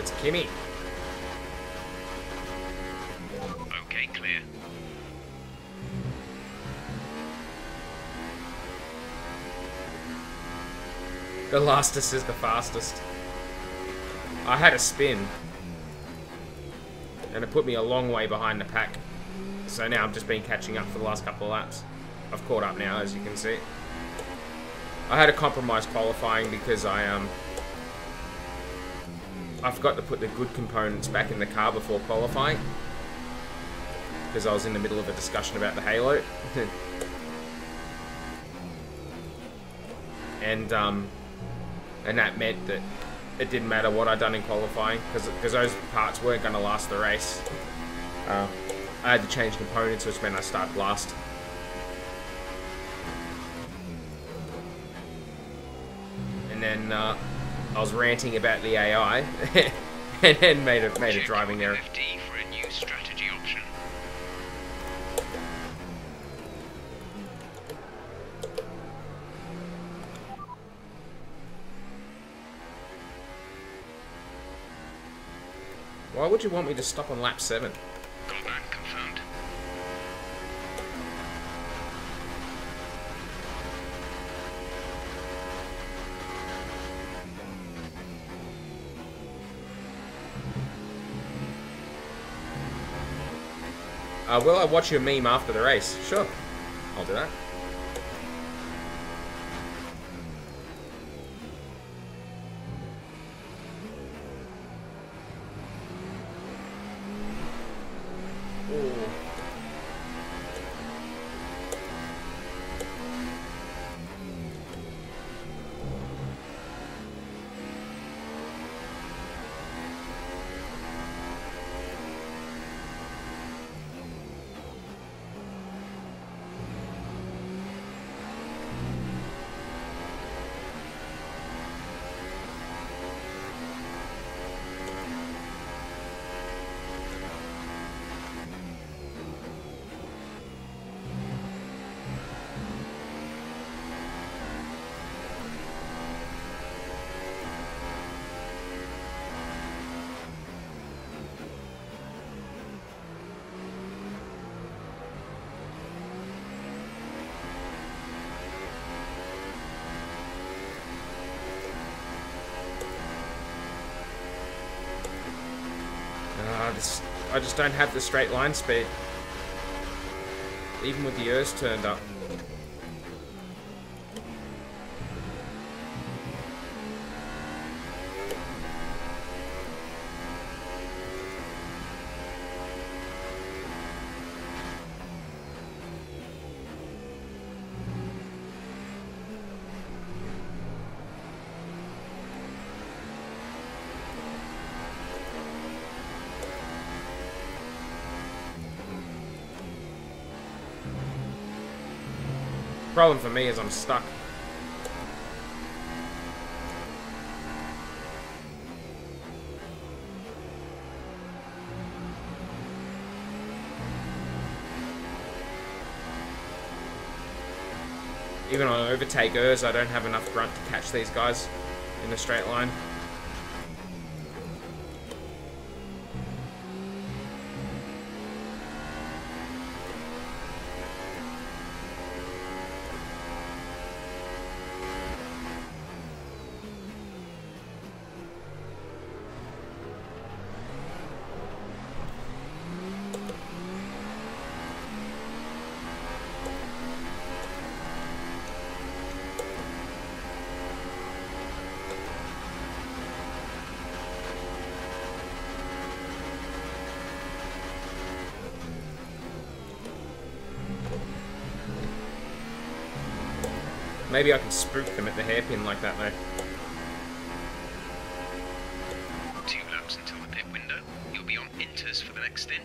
it's Kimmy. Okay, clear. The lastest is the fastest. I had a spin. And it put me a long way behind the pack. So now I've just been catching up for the last couple of laps. I've caught up now, as you can see. I had a compromise qualifying because I forgot to put the good components back in the car before qualifying. Because I was in the middle of a discussion about the Halo. And that meant that it didn't matter what I'd done in qualifying, because those parts weren't going to last the race. I had to change components, which meant I started last. And then I was ranting about the AI, and then made a driving error. FD for a new strategy option. Why would you want me to stop on lap 7? Got that confirmed. Will I watch your meme after the race? Sure, I'll do that. I just don't have the straight line speed. Even with the ERS turned up. Problem for me is I'm stuck. Even on overtake ERS, I don't have enough grunt to catch these guys in a straight line. Maybe I can spook them at the hairpin like that, though. 2 laps until the pit window. You'll be on inters for the next stint.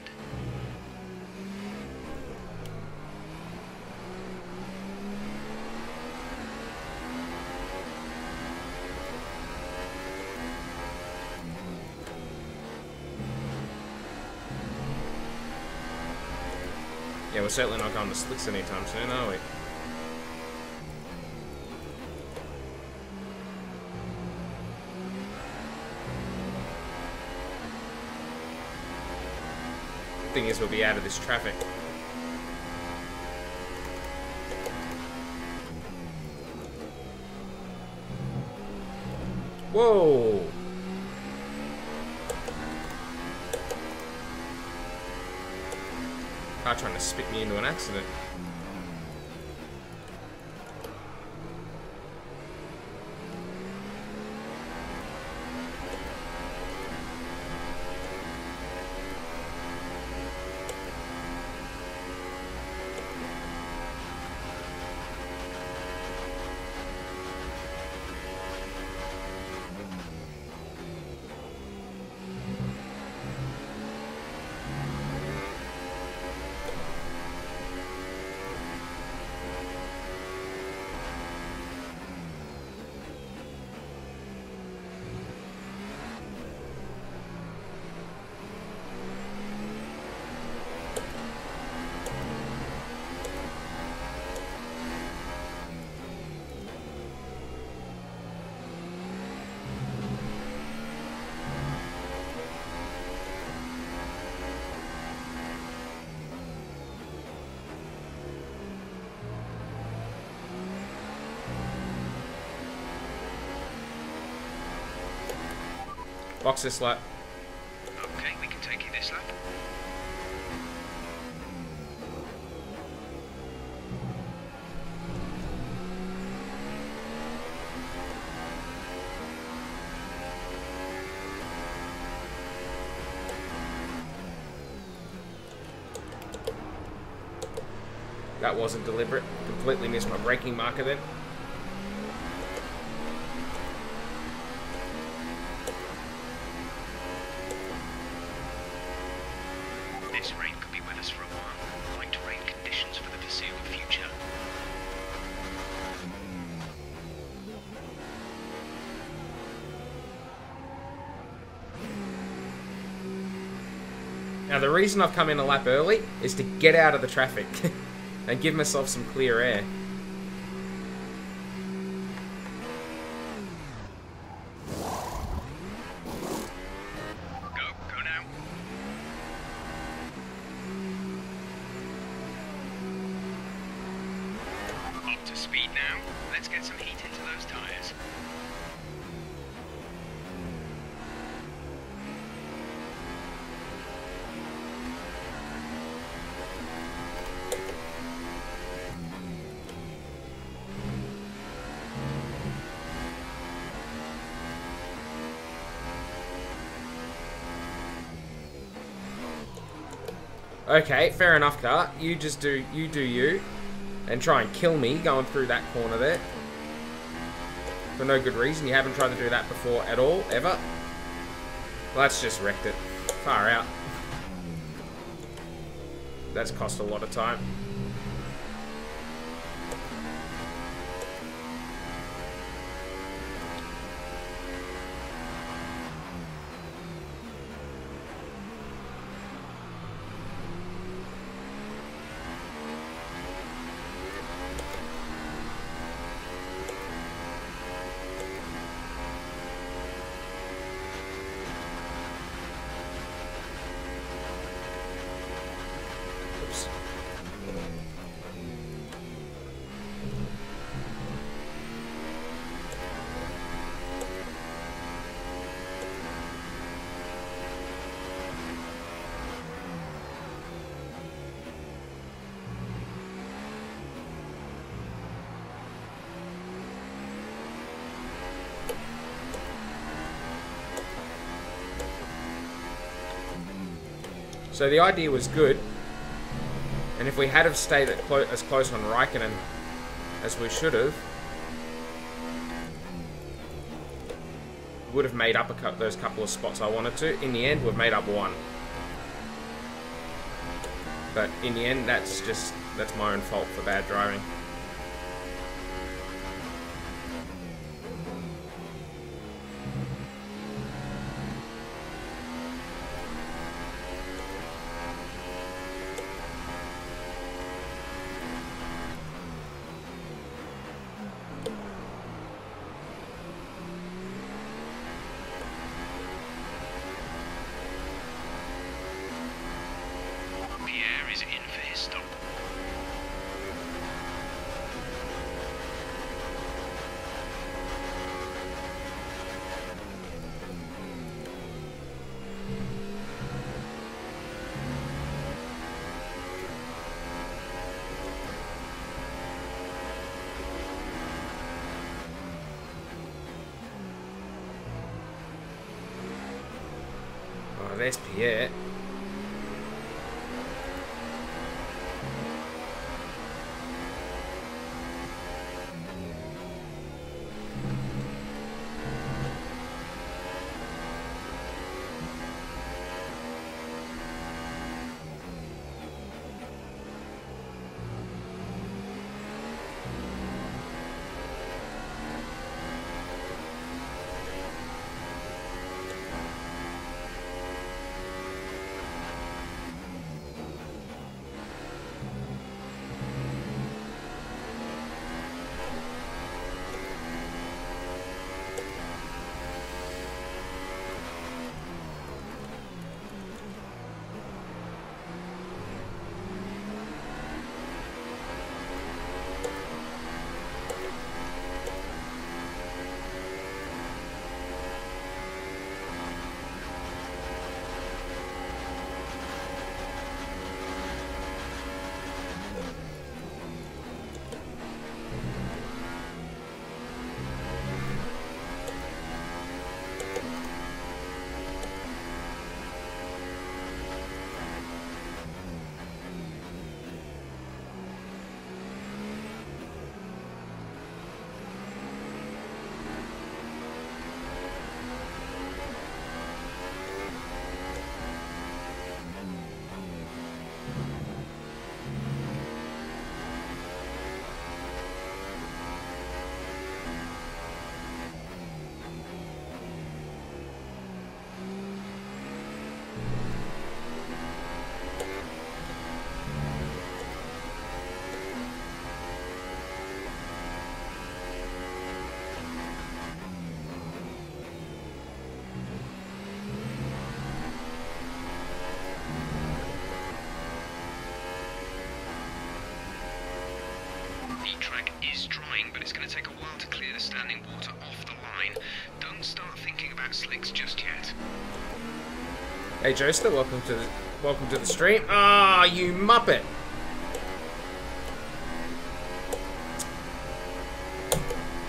Yeah, we're certainly not going to slicks anytime soon, are we? thing is we'll be out of this traffic. Whoa! Car trying to spit me into an accident. Box this lap. Okay, we can take you this lap. That wasn't deliberate. Completely missed my braking marker then. This rain could be with us for a while. Light rain conditions for the foreseeable future. Now the reason I've come in a lap early is to get out of the traffic and give myself some clear air. Go now. Up to speed now. Let's get some heat into those tires. Okay, fair enough, car. You just do you, and try and kill me going through that corner there. For no good reason. You haven't tried to do that before at all, ever. Well, that's just wrecked it. Far out. That's cost a lot of time. Oops. So the idea was good, and if we had have stayed at as close on Raikkonen as we should have, would have made up those couple of spots I wanted to. In the end, we've made up one. But in the end, that's my own fault for bad driving. there's Pierre. The track is drying, but it's going to take a while to clear the standing water off the line. Don't start thinking about slicks just yet. Hey Joester, welcome to the stream. Ah, you muppet!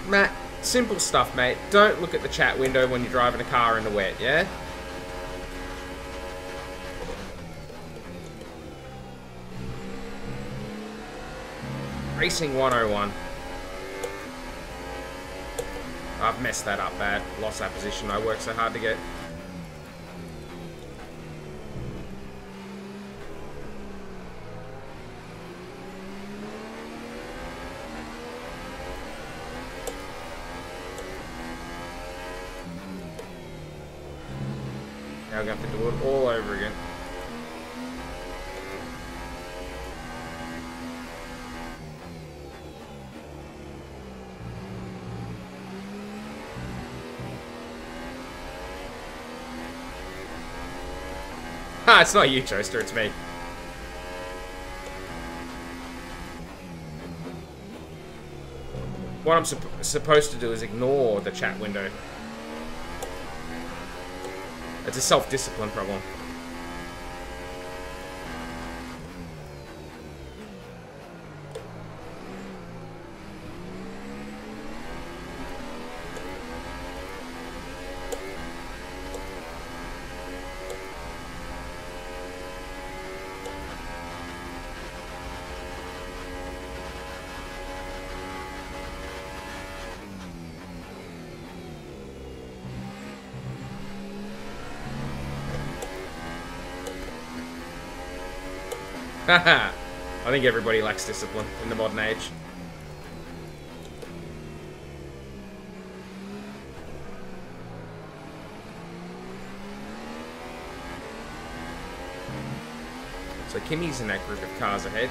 Matt, simple stuff, mate. Don't look at the chat window when you're driving a car in the wet, yeah? Racing 101. I've messed that up bad. Lost that position I worked so hard to get. Now we're going to have to do it all over again. Ha, it's not you, Toaster, it's me. What I'm supposed to do is ignore the chat window. It's a self-discipline problem. Haha. I think everybody lacks discipline in the modern age. So Kimmy's in that group of cars ahead.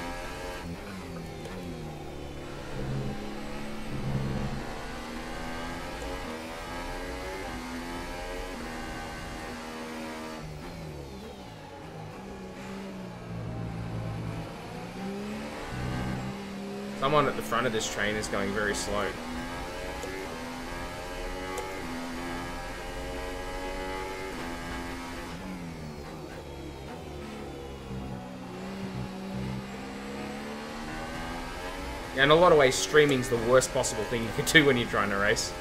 Someone at the front of this train is going very slow. Yeah, in a lot of ways, streaming's the worst possible thing you could do when you're trying to race.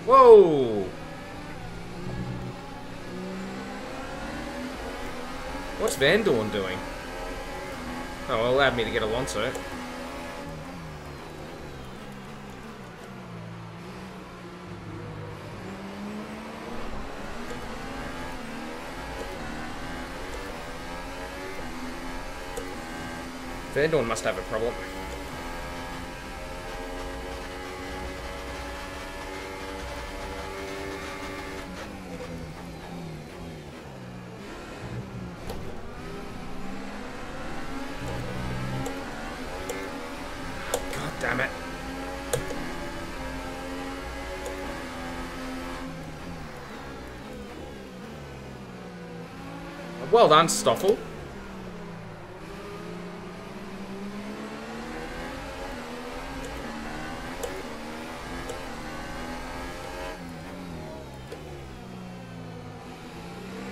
Whoa! What's Van Dorn doing? Oh, well, allowed me to get Alonso. Van Dorn must have a problem. God damn it. Well done, Stoffel.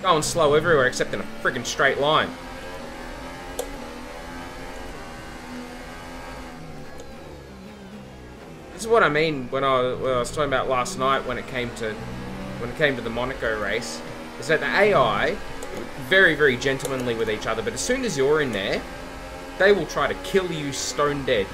Going slow everywhere except in a friggin' straight line. This is what I mean when I was talking about last night when it came to the Monaco race, is that the AI very, very gentlemanly with each other, but as soon as you're in there, they will try to kill you stone dead.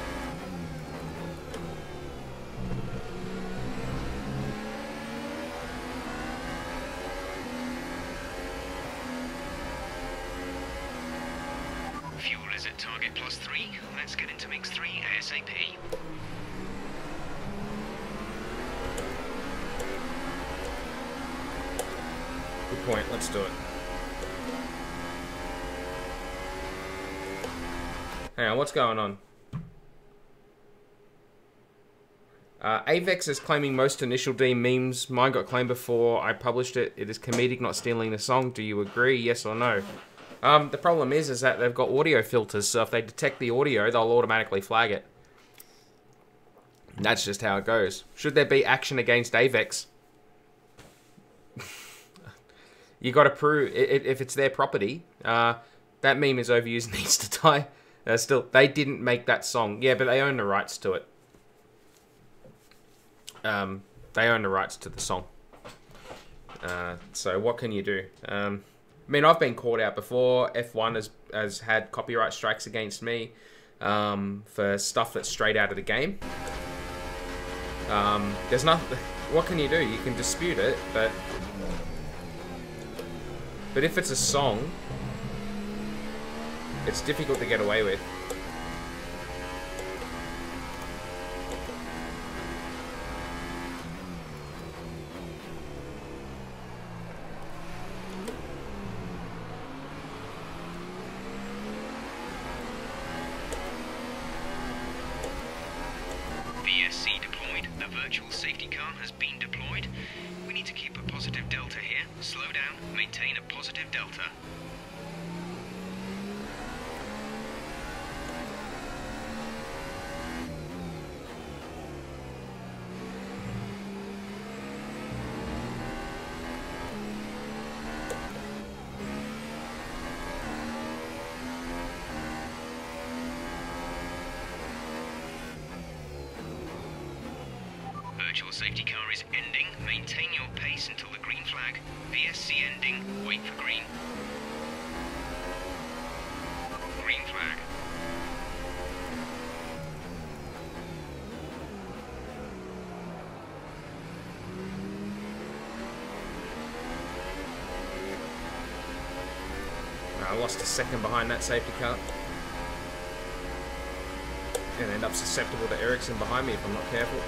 Fuel is at target +3. Let's get into mix 3 ASAP. Good point, let's do it. Hang on, what's going on? Avex is claiming most initial D memes. Mine got claimed before I published it. It is comedic, not stealing the song. Do you agree? Yes or no? The problem is that they've got audio filters, so if they detect the audio, they'll automatically flag it. And that's just how it goes. Should there be action against Avex? You got to prove if it's their property. That meme is overused, needs to die. Still, they didn't make that song. Yeah, but they own the rights to it. They own the rights to the song. So what can you do? I mean, I've been caught out before. F1 has had copyright strikes against me for stuff that's straight out of the game. There's nothing. What can you do? You can dispute it, but if it's a song, it's difficult to get away with. VSC deployed. A virtual safety car has been deployed. We need to keep a positive delta here. Slow down, maintain a positive delta. Virtual safety car is ending. Maintain your pace until the green flag. VSC ending. Wait for green. Green flag. I lost a second behind that safety car. And end up susceptible to Ericsson behind me if I'm not careful.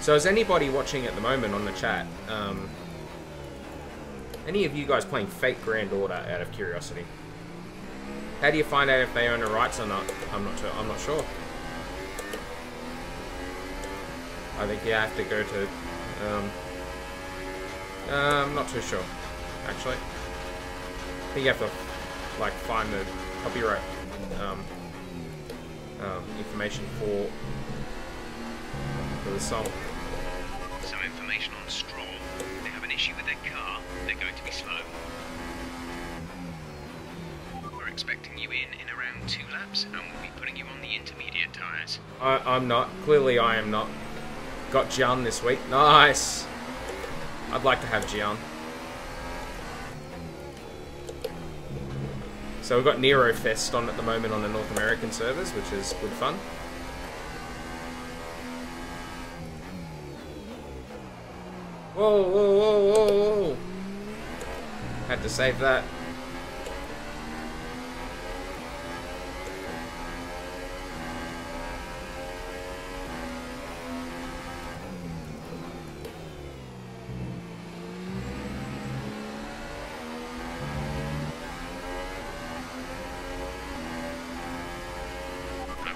So is anybody watching at the moment on the chat, any of you guys playing Fate Grand Order out of curiosity? How do you find out if they own the rights or not? I'm not sure. I think you have to go to, I'm not too sure, actually. I think you have to, like, find the copyright, information for the song. Some information on Stroll. They have an issue with their car. They're going to be slow. We're expecting you in around 2 laps, and we'll be putting you on the intermediate tyres. I'm not. Clearly I am not. Got Gian this week. Nice! I'd like to have Gian. So we've got Nero Fest on at the moment on the North American servers, which is good fun. Whoa, whoa, whoa, whoa, whoa! Had to save that.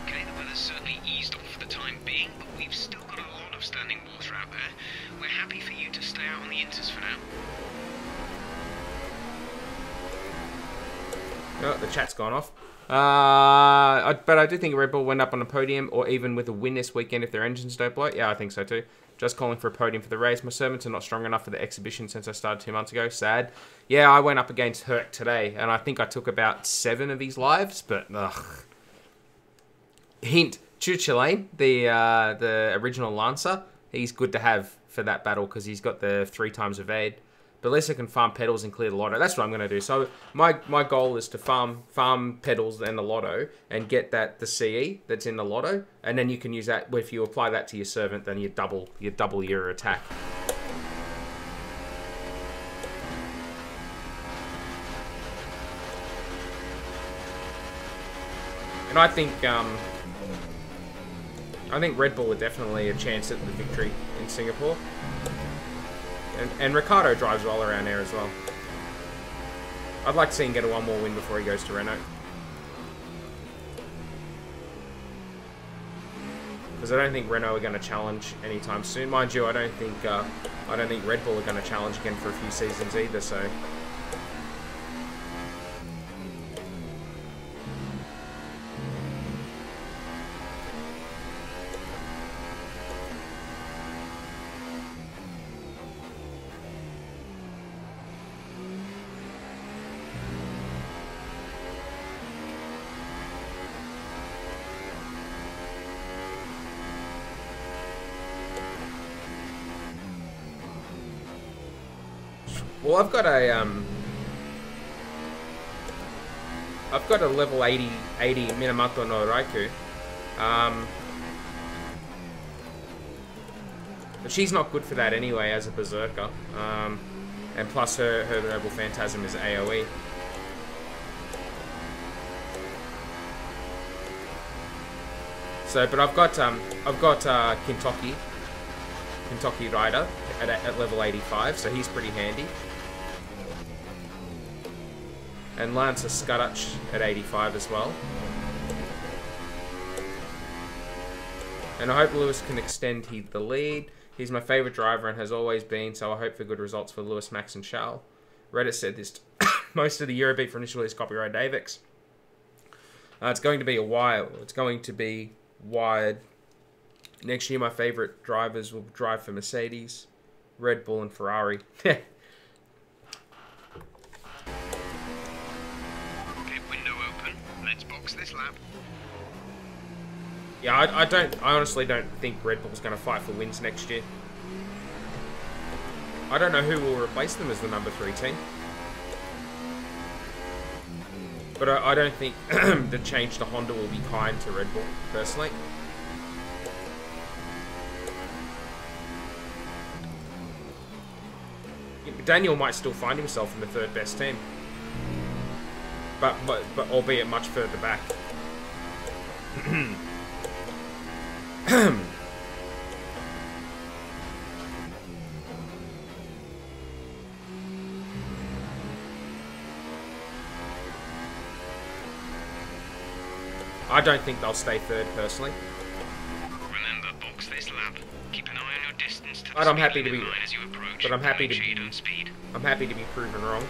Okay, the weather's certainly eased off for the time being, but we've still got a lot of standing water out there. We're happy for you to stay out on the inters for now. Oh, the chat's gone off. But I do think Red Bull will end up on a podium or even with a win this weekend if their engines don't blow. Yeah, I think so too. Just calling for a podium for the race. My servants are not strong enough for the exhibition since I started 2 months ago. Sad. Yeah, I went up against Herc today, and I think I took about 7 of his lives, but ugh. Hint, Chuchelain, the original Lancer, he's good to have for that battle because he's got the 3 times evade. But at least I can farm pedals and clear the lotto. That's what I'm going to do. So my goal is to farm pedals and the lotto and get the CE that's in the lotto. And then you can use that. If you apply that to your servant, then you double your attack. And I think Red Bull are definitely a chance at the victory in Singapore. And Ricciardo drives well around there as well. I'd like to see him get one more win before he goes to Renault. Because I don't think Renault are going to challenge anytime soon. Mind you, I don't think Red Bull are going to challenge again for a few seasons either, so... Well, I've got a level 80 Minamoto no Raikou. But she's not good for that anyway as a berserker. And plus her Noble Phantasm is AoE. So, but I've got Kintoki Rider at level 85, so he's pretty handy. And Lancer Scudach at 85 as well. And I hope Lewis can extend the lead. He's my favourite driver and has always been, so I hope for good results for Lewis, Max and Charles. Reddit said this most of the Eurobeat for initially is copyright Avex. It's going to be a while. It's going to be wired. Next year my favourite drivers will drive for Mercedes, Red Bull and Ferrari. This lap. Yeah, I honestly don't think Red Bull's going to fight for wins next year. I don't know who will replace them as the number 3 team. But I don't think the change to Honda will be kind to Red Bull, personally. Daniel might still find himself in the 3rd best team. But albeit much further back. I don't think they'll stay third, personally. Remember, box this lap. Keep an eye on your distance to the But I'm speed happy to limit be. line as you approach. But I'm happy Make to sure you be. don't speed. I'm happy to be proven wrong.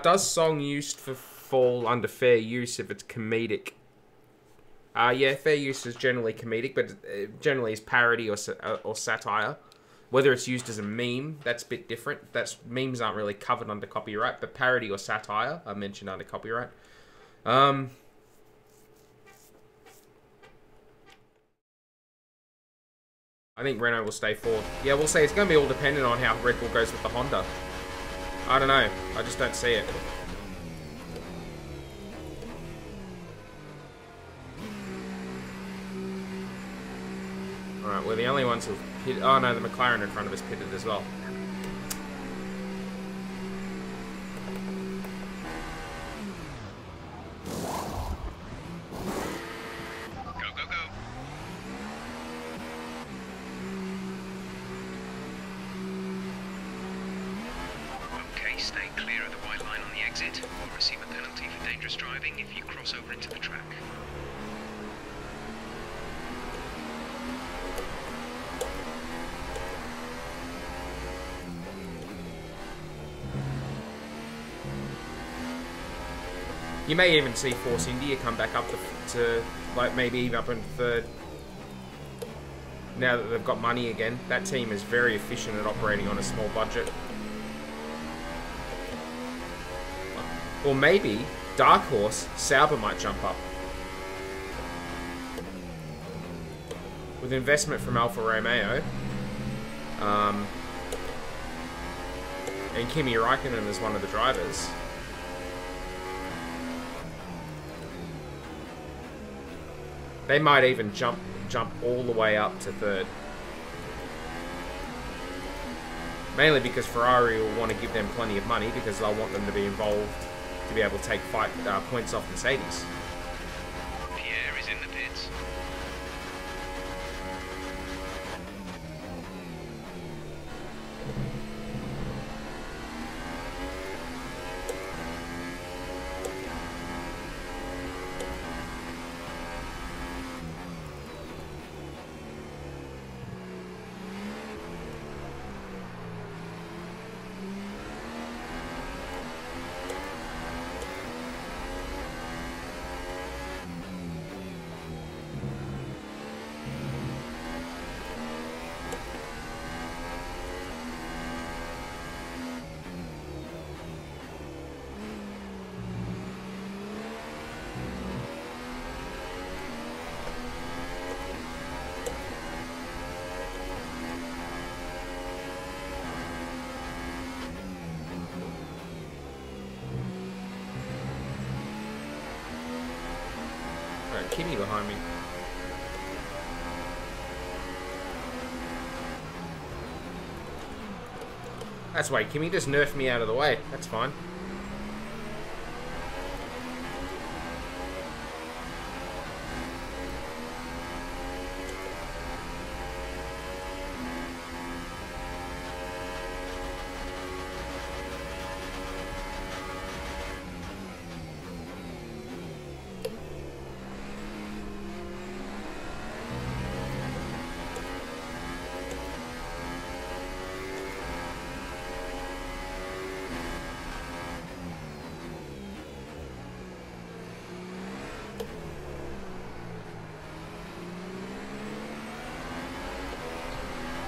Does song used for fall under fair use if it's comedic? Yeah, fair use is generally comedic, but generally is parody or satire. Whether it's used as a meme, that's a bit different. Memes aren't really covered under copyright, but parody or satire are mentioned under copyright. I think Renault will stay fourth. Yeah, we'll see. It's going to be all dependent on how Red Bull goes with the Honda. I don't know. I just don't see it. Alright, we're the only ones who've hit. Oh no, the McLaren in front of us pitted as well. Go, go, go. Okay, stay clear of the white line on the exit. You'll receive a penalty for dangerous driving if you cross over into the track. You may even see Force India come back up to like maybe even up in third. Now that they've got money again, that team is very efficient at operating on a small budget. Or maybe Dark Horse Sauber might jump up with investment from Alfa Romeo. And Kimi Raikkonen as one of the drivers. They might even jump all the way up to third. Mainly because Ferrari will want to give them plenty of money because they'll want them to be involved to be able to take points off Mercedes. Pierre is in the pits. Alright, Kimi behind me. That's why Kimi just nerfed me out of the way. That's fine.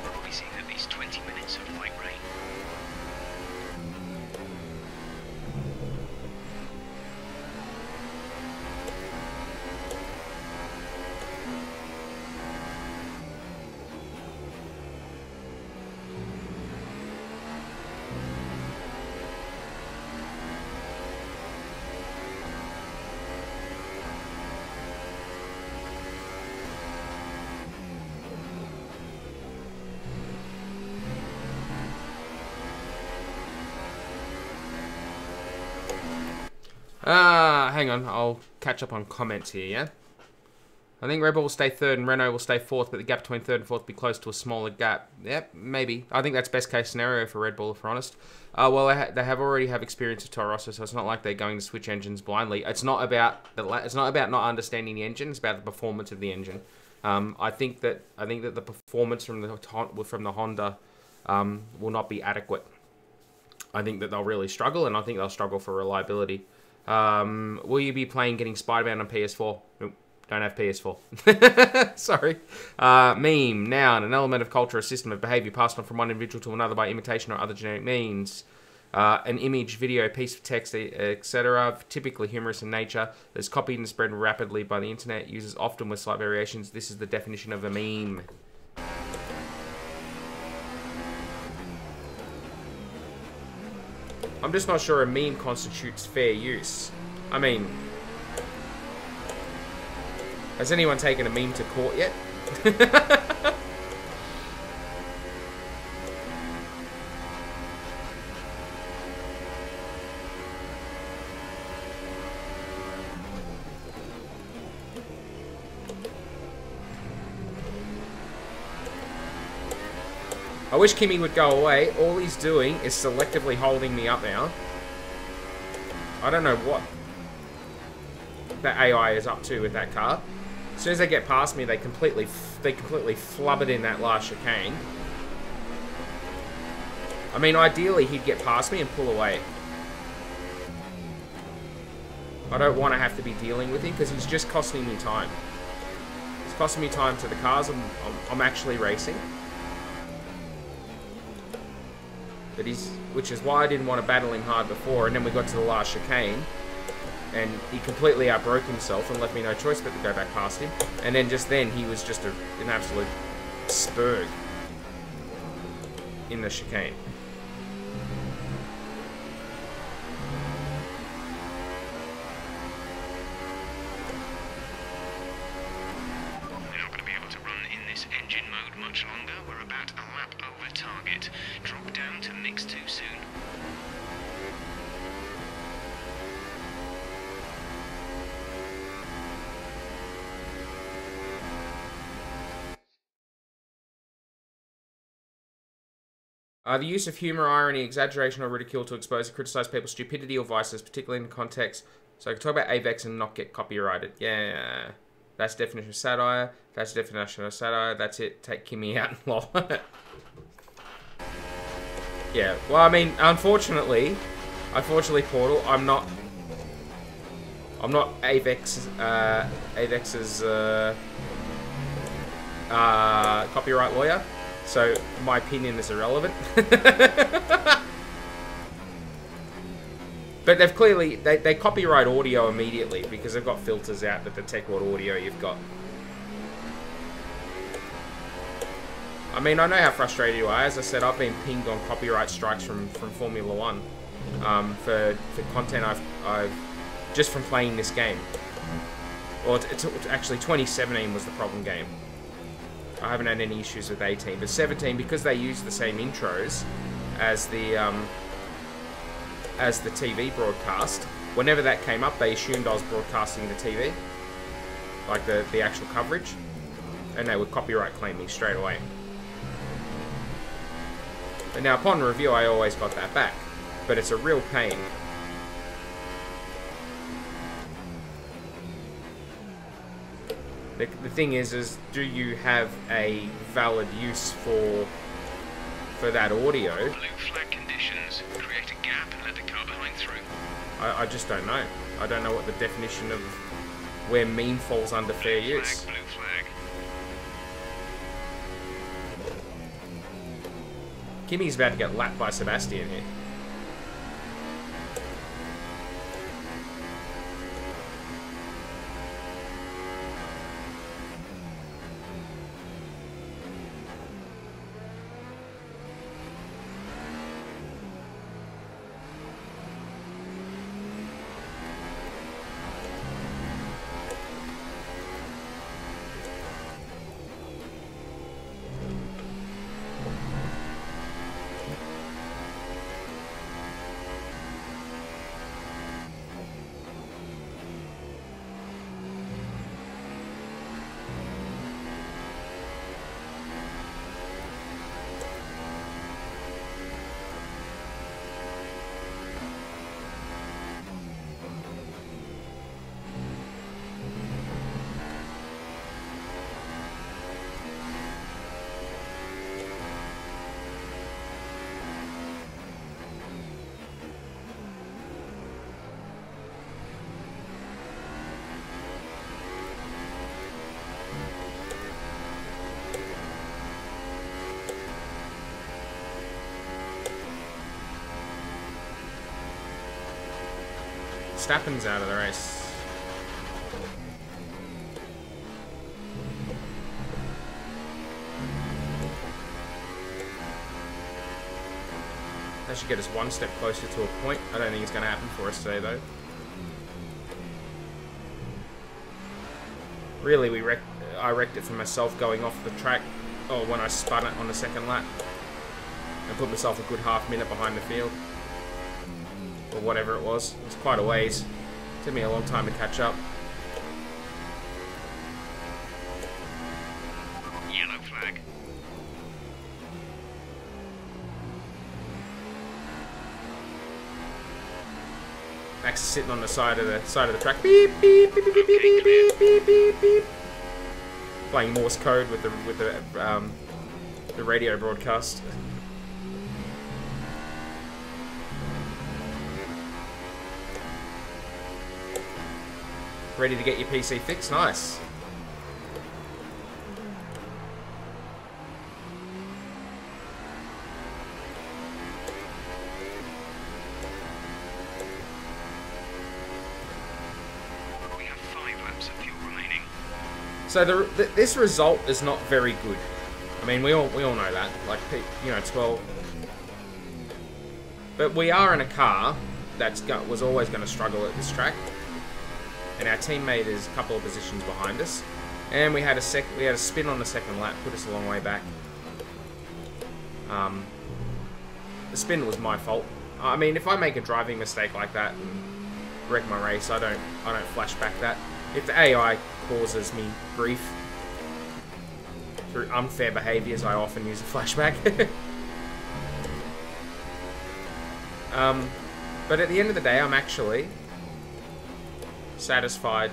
Probably seen at least 20 minutes of light rain. Hang on. I'll catch up on comments here, yeah? I think Red Bull will stay third and Renault will stay fourth, but the gap between third and fourth will be close to a smaller gap. Yep, maybe. I think that's best case scenario for Red Bull, if we're honest. Well, they have already have experience of Toro Rosso, so it's not like they're going to switch engines blindly. It's not about not understanding the engine. It's about the performance of the engine. I think that the performance from the Honda will not be adequate. I think that they'll really struggle, and I think they'll struggle for reliability. Will you be playing getting Spider-Man on PS4? Nope. Don't have PS4. Sorry. Meme, noun, an element of culture, a system of behavior passed on from one individual to another by imitation or other genetic means. An image, video, piece of text, etc., typically humorous in nature, that is copied and spread rapidly by the internet, users often with slight variations. This is the definition of a meme. I'm just not sure a meme constitutes fair use. I mean, has anyone taken a meme to court yet? I wish Kimmy would go away. All he's doing is selectively holding me up now. I don't know what that AI is up to with that car. As soon as they get past me, they completely flub it in that last chicane. I mean, ideally, he'd get past me and pull away. I don't want to have to be dealing with him because he's just costing me time. He's costing me time to the cars I'm actually racing. But which is why I didn't want to battle him hard before, and then we got to the last chicane, and he completely outbroke himself and left me no choice but to go back past him. And then just then, he was just an absolute spurg in the chicane. We're not going to be able to run in this engine mode much longer. We're about a lap over target. Drop down to mix too soon. The use of humour, irony, exaggeration, or ridicule to expose and criticise people's stupidity or vices, particularly in context. So I can talk about AVEX and not get copyrighted. Yeah. That's the definition of satire. That's the definition of satire. That's it. Take Kimmy out and lol. Yeah. Well, I mean, unfortunately, Portal, I'm not AVEX's copyright lawyer. So, my opinion is irrelevant. But they've clearly, they copyright audio immediately because they've got filters out that detect what audio you've got. I mean, I know how frustrated you are. As I said, I've been pinged on copyright strikes from Formula 1 for content I've just from playing this game. Well, actually 2017 was the problem game. I haven't had any issues with 18, but 17, because they use the same intros as the TV broadcast, whenever that came up, they assumed I was broadcasting the TV, like the actual coverage, and they would copyright claim me straight away. But now, upon review, I always got that back, but it's a real pain. The thing is do you have a valid use for that audio? Blue flag conditions. Create a gap and let the car behind through. I just don't know. I don't know what the definition of where meme falls under fair use. Blue flag. Kimmy's about to get lapped by Sebastian here. Verstappen's out of the race. That should get us one step closer to a point. I don't think it's going to happen for us today, though. Really, I wrecked it for myself going off the track, or when I spun it on the second lap, and put myself a good half minute behind the field, or whatever it was. It was quite a ways. Took me a long time to catch up. Yellow flag. Max is sitting on the side of the track. Beep beep beep beep beep beep beep beep beep beep. Playing Morse code with the radio broadcast. Ready to get your PC fixed? Nice. We have 5 laps of fuel remaining. So this result is not very good. I mean, we all know that. Like, you know, 12. But we are in a car that was always going to struggle at this track. And our teammate is a couple of positions behind us, and we had a spin on the second lap, put us a long way back. The spin was my fault. I mean, if I make a driving mistake like that and wreck my race, I don't flashback that. If the AI causes me grief through unfair behaviours, I often use a flashback. But at the end of the day, I'm actually satisfied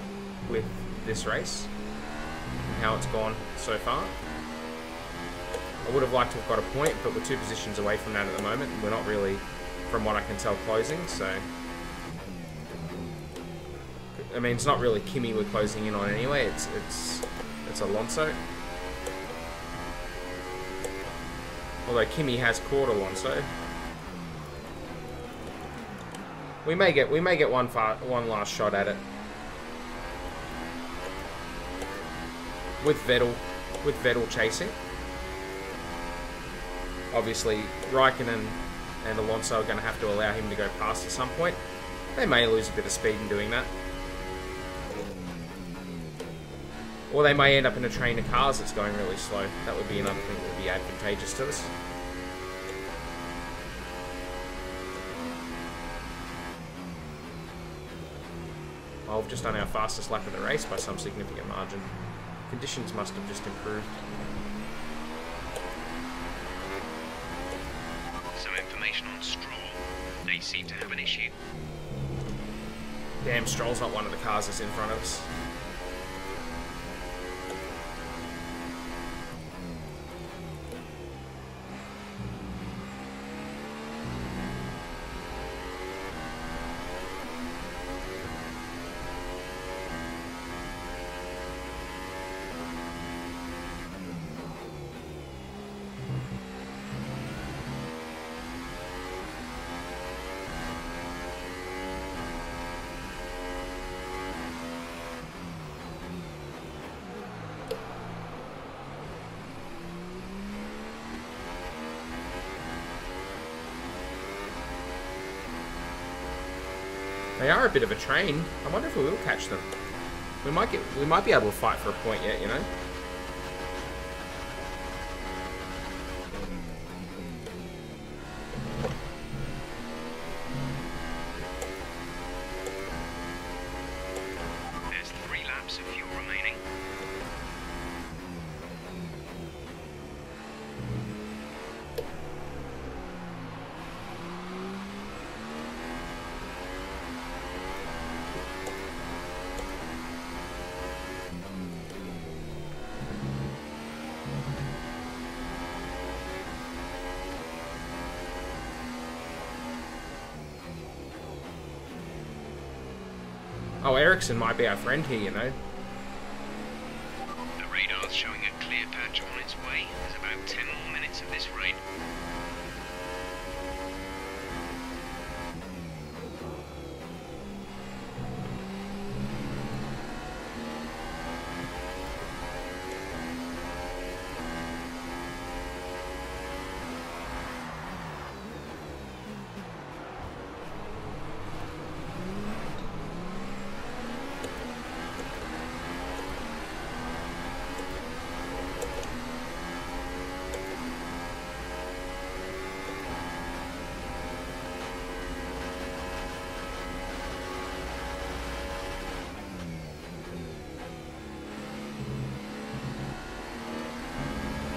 with this race and how it's gone so far. I would have liked to have got a point, but we're 2 positions away from that at the moment. We're not really, from what I can tell, closing, so I mean, it's not really Kimi we're closing in on anyway. It's Alonso. Although Kimi has caught Alonso. We may get one last shot at it. With Vettel chasing. Obviously, Raikkonen and Alonso are going to have to allow him to go past at some point. They may lose a bit of speed in doing that. Or they may end up in a train of cars that's going really slow. That would be another thing that would be advantageous to us. Well, we've just done our fastest lap of the race by some significant margin. Conditions must have just improved. Some information on Stroll. They seem to have an issue. Damn, Stroll's not one of the cars that's in front of us. They are a bit of a train. I wonder if we will catch them. We might be able to fight for a point yet, you know. There's 3 laps of fuel remaining. Oh, Ericsson might be our friend here, you know. The radar's showing a clear patch on its way. There's about 10 more minutes of this rain.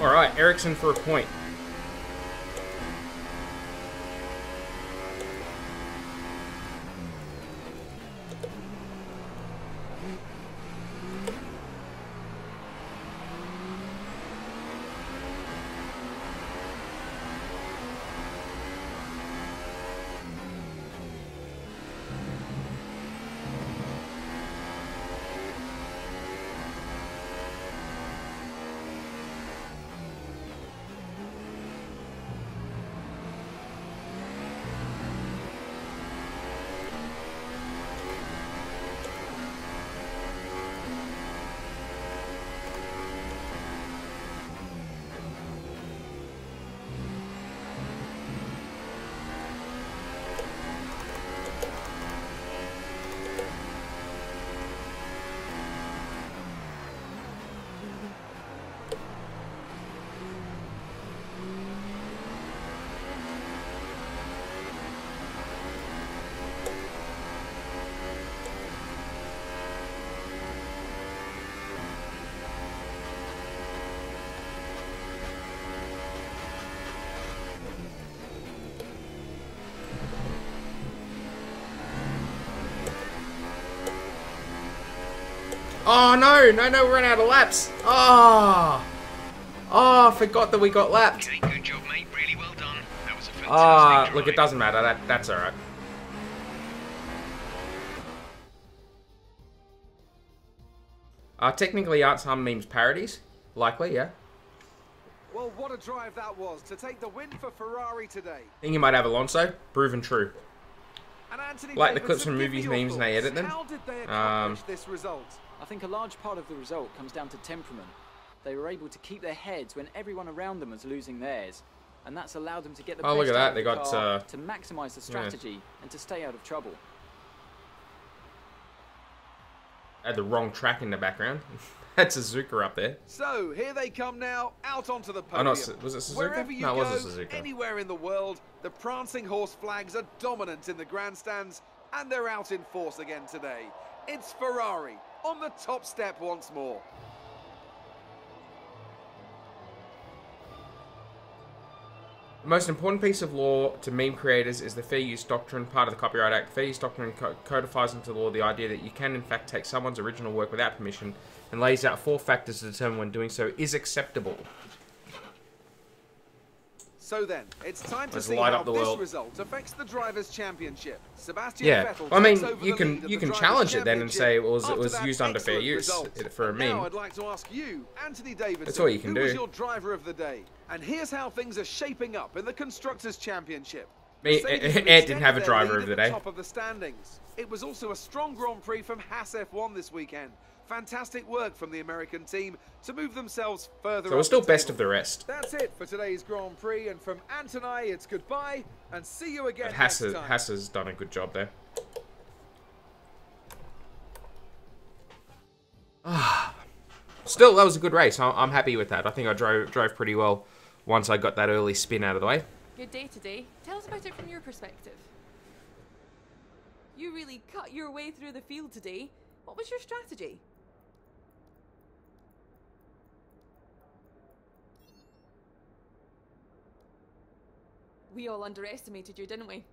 Alright, Ericsson for a point. Oh no, we ran out of laps. Oh, I forgot that we got lapped. Okay, good job, mate. Really well done. That was a fantastic drive. Look, it doesn't matter. That's alright. Technically, aren't some memes parodies? Likely, yeah. Well, what a drive that was to take the win for Ferrari today. Think you might have Alonso. Proven true. And Anthony Like the Davidson, clips from give me movies, your memes, and they thoughts. edit them. How did they accomplish this result? I think a large part of the result comes down to temperament. They were able to keep their heads when everyone around them was losing theirs, and that's allowed them to get the best look at out that. of They the got, car, to maximise the strategy and to stay out of trouble. Had the wrong track in the background. That's Suzuka up there. So, here they come now, out onto the Oh, podium. no, was it Suzuka? Wherever you No, it go, wasn't Suzuka. anywhere in the world, the prancing horse flags are dominant in the grandstands, and they're out in force again today. It's Ferrari on the top step once more. The most important piece of law to meme creators is the Fair Use Doctrine, part of the Copyright Act. The Fair Use Doctrine codifies into law the idea that you can in fact take someone's original work without permission and lays out 4 factors to determine when doing so is acceptable. So then, it's time to Let's see light how up the this world. result affects the Drivers' Championship. Sebastian Yeah, Vettel I mean, takes over you the can lead of you the can Drivers' challenge it then and say, well, it Championship was after used that under fair excellent use result. for a And now meme. I'd like to ask you, Anthony Davidson, That's all you can who was do. your driver of the day? And here's how things are shaping up in the Constructors' Championship. Me, Mercedes have Ed didn't have a extended their driver lead of the at day. Top of the standings. It was also a strong Grand Prix from Haas F1 this weekend. Fantastic work from the American team to move themselves further. So we're up still the best table. of the rest. That's it for today's Grand Prix, and from Ant and I, it's goodbye, and see you again But next time. Haas has done a good job there. Still, that was a good race. I'm happy with that. I think I drove pretty well once I got that early spin out of the way. Good day today. Tell us about it from your perspective. You really cut your way through the field today. What was your strategy? We all underestimated you, didn't we?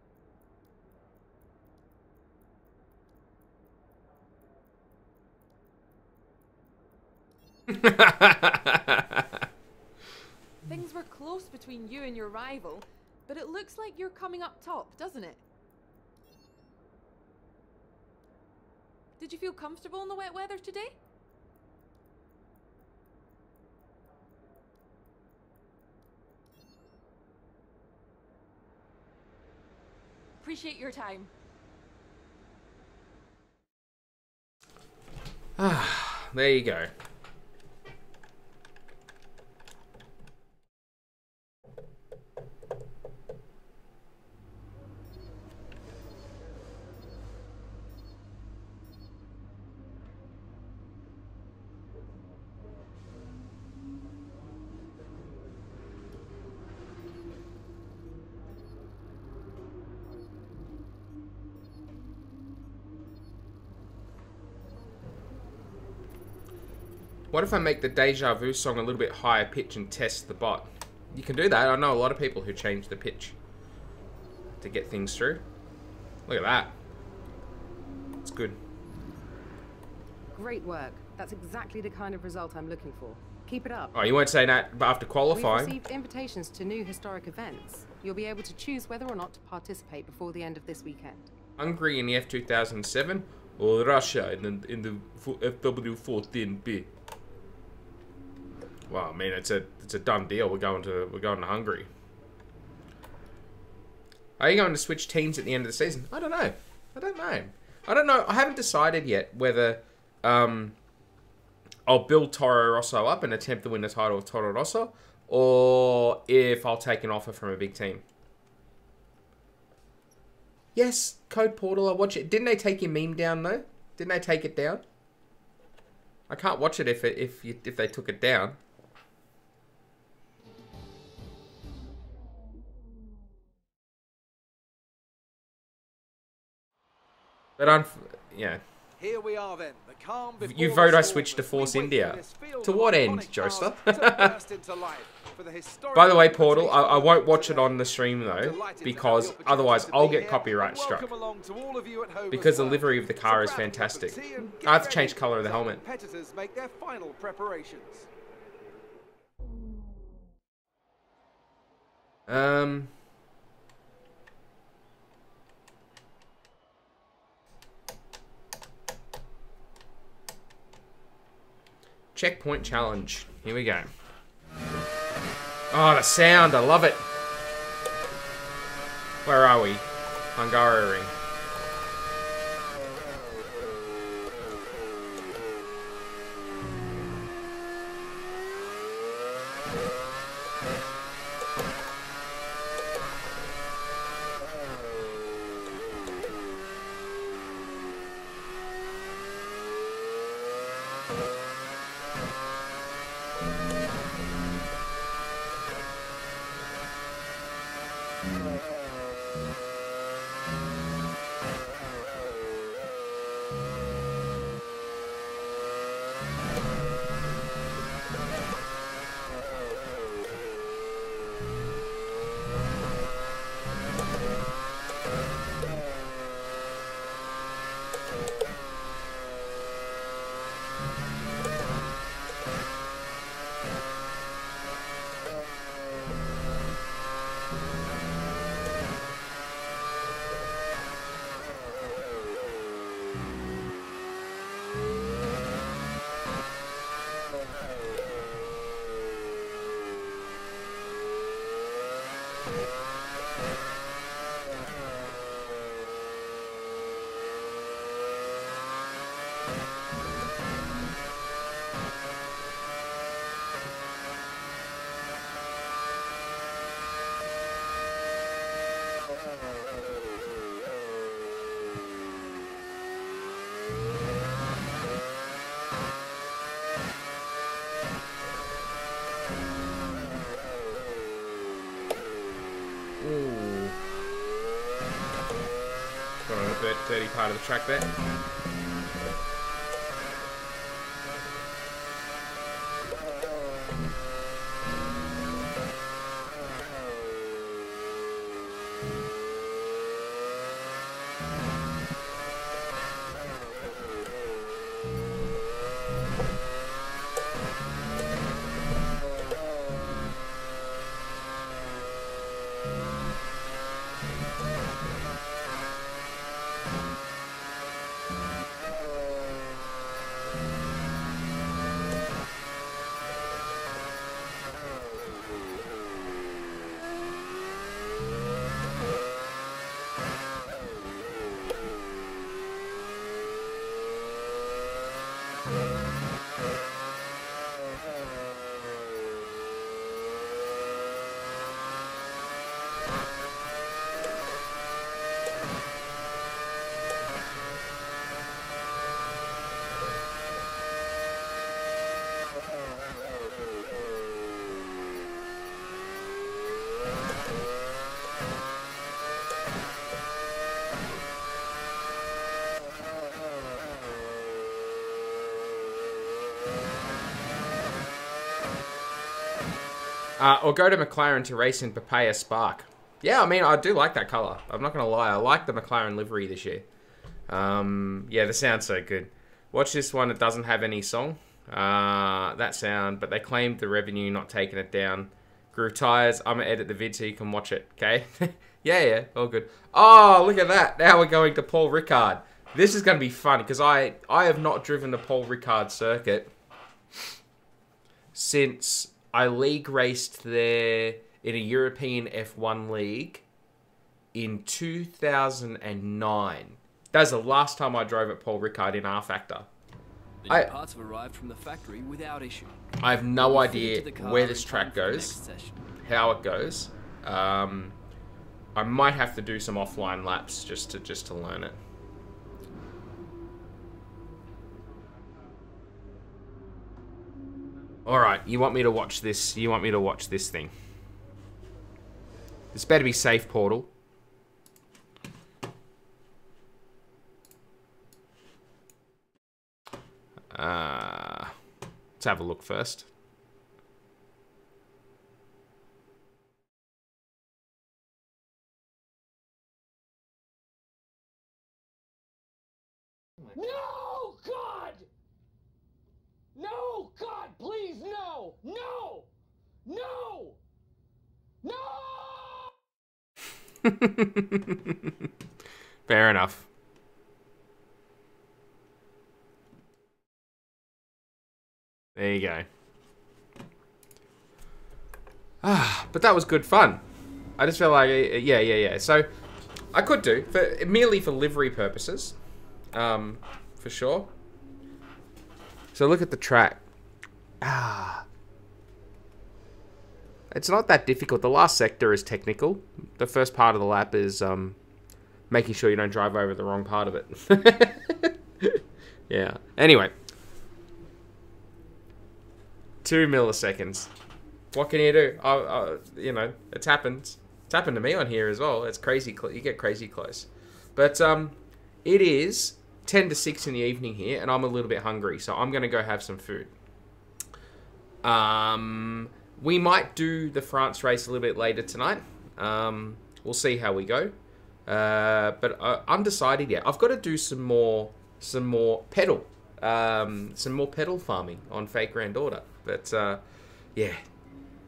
Things were close between you and your rival, but it looks like you're coming up top, doesn't it? Did you feel comfortable in the wet weather today? Appreciate your time. There you go. What if I make the Deja Vu song a little bit higher pitch and test the bot? You can do that. I know a lot of people who change the pitch to get things through. Look at that. It's good. Great work. That's exactly the kind of result I'm looking for. Keep it up. Oh, you weren't saying that after qualifying. We've received invitations to new historic events. You'll be able to choose whether or not to participate before the end of this weekend. Hungary in the F2007 or Russia in the FW14B. Well, I mean, it's a done deal. We're going to Hungary. Are you going to switch teams at the end of the season? I don't know. I haven't decided yet whether I'll build Toro Rosso up and attempt to win the title of Toro Rosso, or if I'll take an offer from a big team. Yes, Code Portal, I watch it. Didn't they take your meme down though? Didn't they take it down? I can't watch it if they took it down. But yeah. Here we are then. The calm before You vote the I storm switch to as Force we wait India. for this field To of what end, iconic cars Joester? to burst into life for the historic By the way, Portal, invitation I won't watch it on the stream though, Delighted to have because the opportunity otherwise to I'll be get here, copyright and struck. welcome along to all of you at home Because as the well. livery of the car is So grab a cup of fantastic. tea and get I have to ready change colour of the as our helmet. competitors make their final preparations. Checkpoint challenge. Here we go. Oh, the sound. I love it. Where are we? Hungaroring. Ooh. Got on a bit dirty part of the track there. Or go to McLaren to race in Papaya Spark. Yeah, I mean, I do like that colour. I'm not going to lie. I like the McLaren livery this year. Yeah, the sound's so good. Watch this one. It doesn't have any song. That sound, but they claimed the revenue, not taking it down. Grew tyres. I'm going to edit the vid so you can watch it, okay? yeah, all good. Oh, look at that. Now we're going to Paul Ricard. This is going to be fun because I have not driven the Paul Ricard circuit since I league raced there in a European F1 league in 2009. That's the last time I drove at Paul Ricard in R Factor. The new parts have arrived from the factory without issue. I have no idea where this track goes, how it goes. I might have to do some offline laps just to learn it. All right, you want me to watch this? You want me to watch this thing? This better be safe, Portal. Let's have a look first. No, God! No, God, please, no! No! No! No! Fair enough. There you go. But that was good fun. I just felt like, yeah. So, I could do, merely for livery purposes. For sure. So look at the track. It's not that difficult. The last sector is technical. The first part of the lap is making sure you don't drive over the wrong part of it. Yeah. Anyway. 2 milliseconds. What can you do? You know, it's happened. It's happened to me on here as well. It's crazy. You get crazy close. But it is 10 to 6 in the evening here, and I'm a little bit hungry, so I'm going to go have some food. We might do the France race a little bit later tonight. We'll see how we go. But undecided yet. I've got to do some more pedal. Some more pedal farming on Fake Granddaughter. But yeah,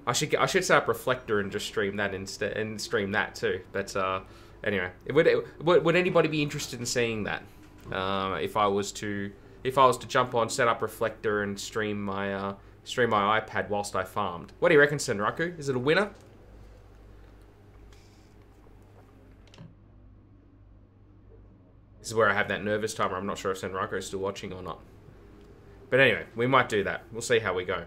I should set up Reflector and just stream that instead, and stream that too. But anyway, would anybody be interested in seeing that? If I was to jump on, set up Reflector, and stream my iPad whilst I farmed. What do you reckon, Senraku? Is it a winner? This is where I have that nervous timer. I'm not sure if Senraku is still watching or not. But anyway, we might do that. We'll see how we go.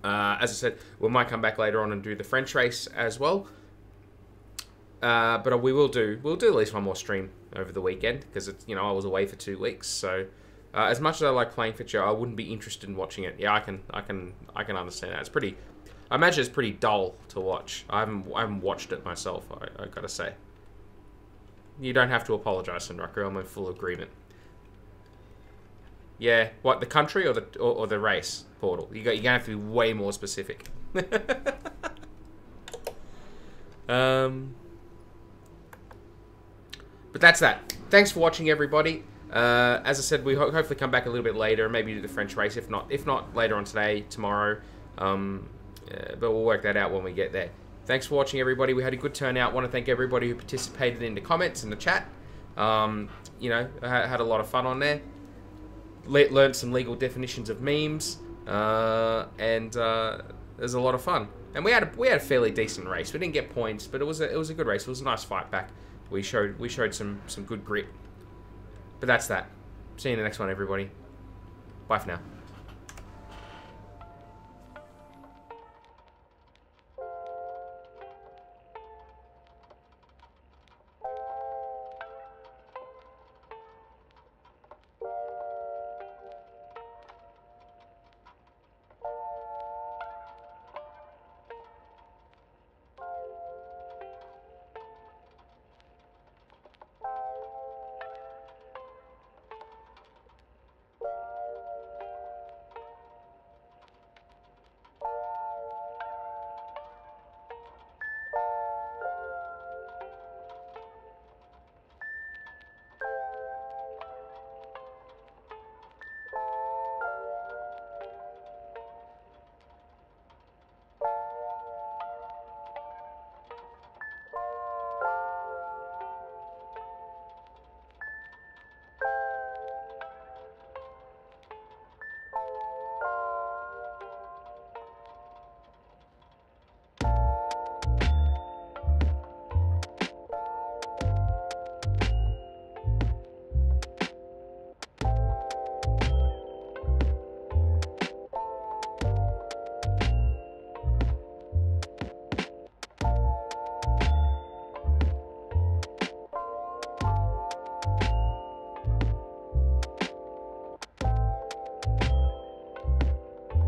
As I said, we might come back later on and do the French race as well. But we'll do at least one more stream over the weekend because it's, you know, I was away for 2 weeks. So as much as I like playing Fitcher, I wouldn't be interested in watching it. Yeah, I can understand that. It's pretty. I imagine it's pretty dull to watch. I haven't watched it myself. I gotta say. You don't have to apologise, Senraku. I'm in full agreement. Yeah, what, the country or the race, Portal? You're gonna have to be way more specific. But that's that. Thanks for watching, everybody. As I said, we hopefully come back a little bit later, maybe do the French race. If not later on today, tomorrow. But we'll work that out when we get there. Thanks for watching, everybody. We had a good turnout. Want to thank everybody who participated in the comments and the chat. You know, I had a lot of fun on there. Learned some legal definitions of memes, and it was a lot of fun. And we had a fairly decent race. We didn't get points, but it was a good race. It was a nice fight back. We showed some good grit. But that's that. See you in the next one, everybody. Bye for now.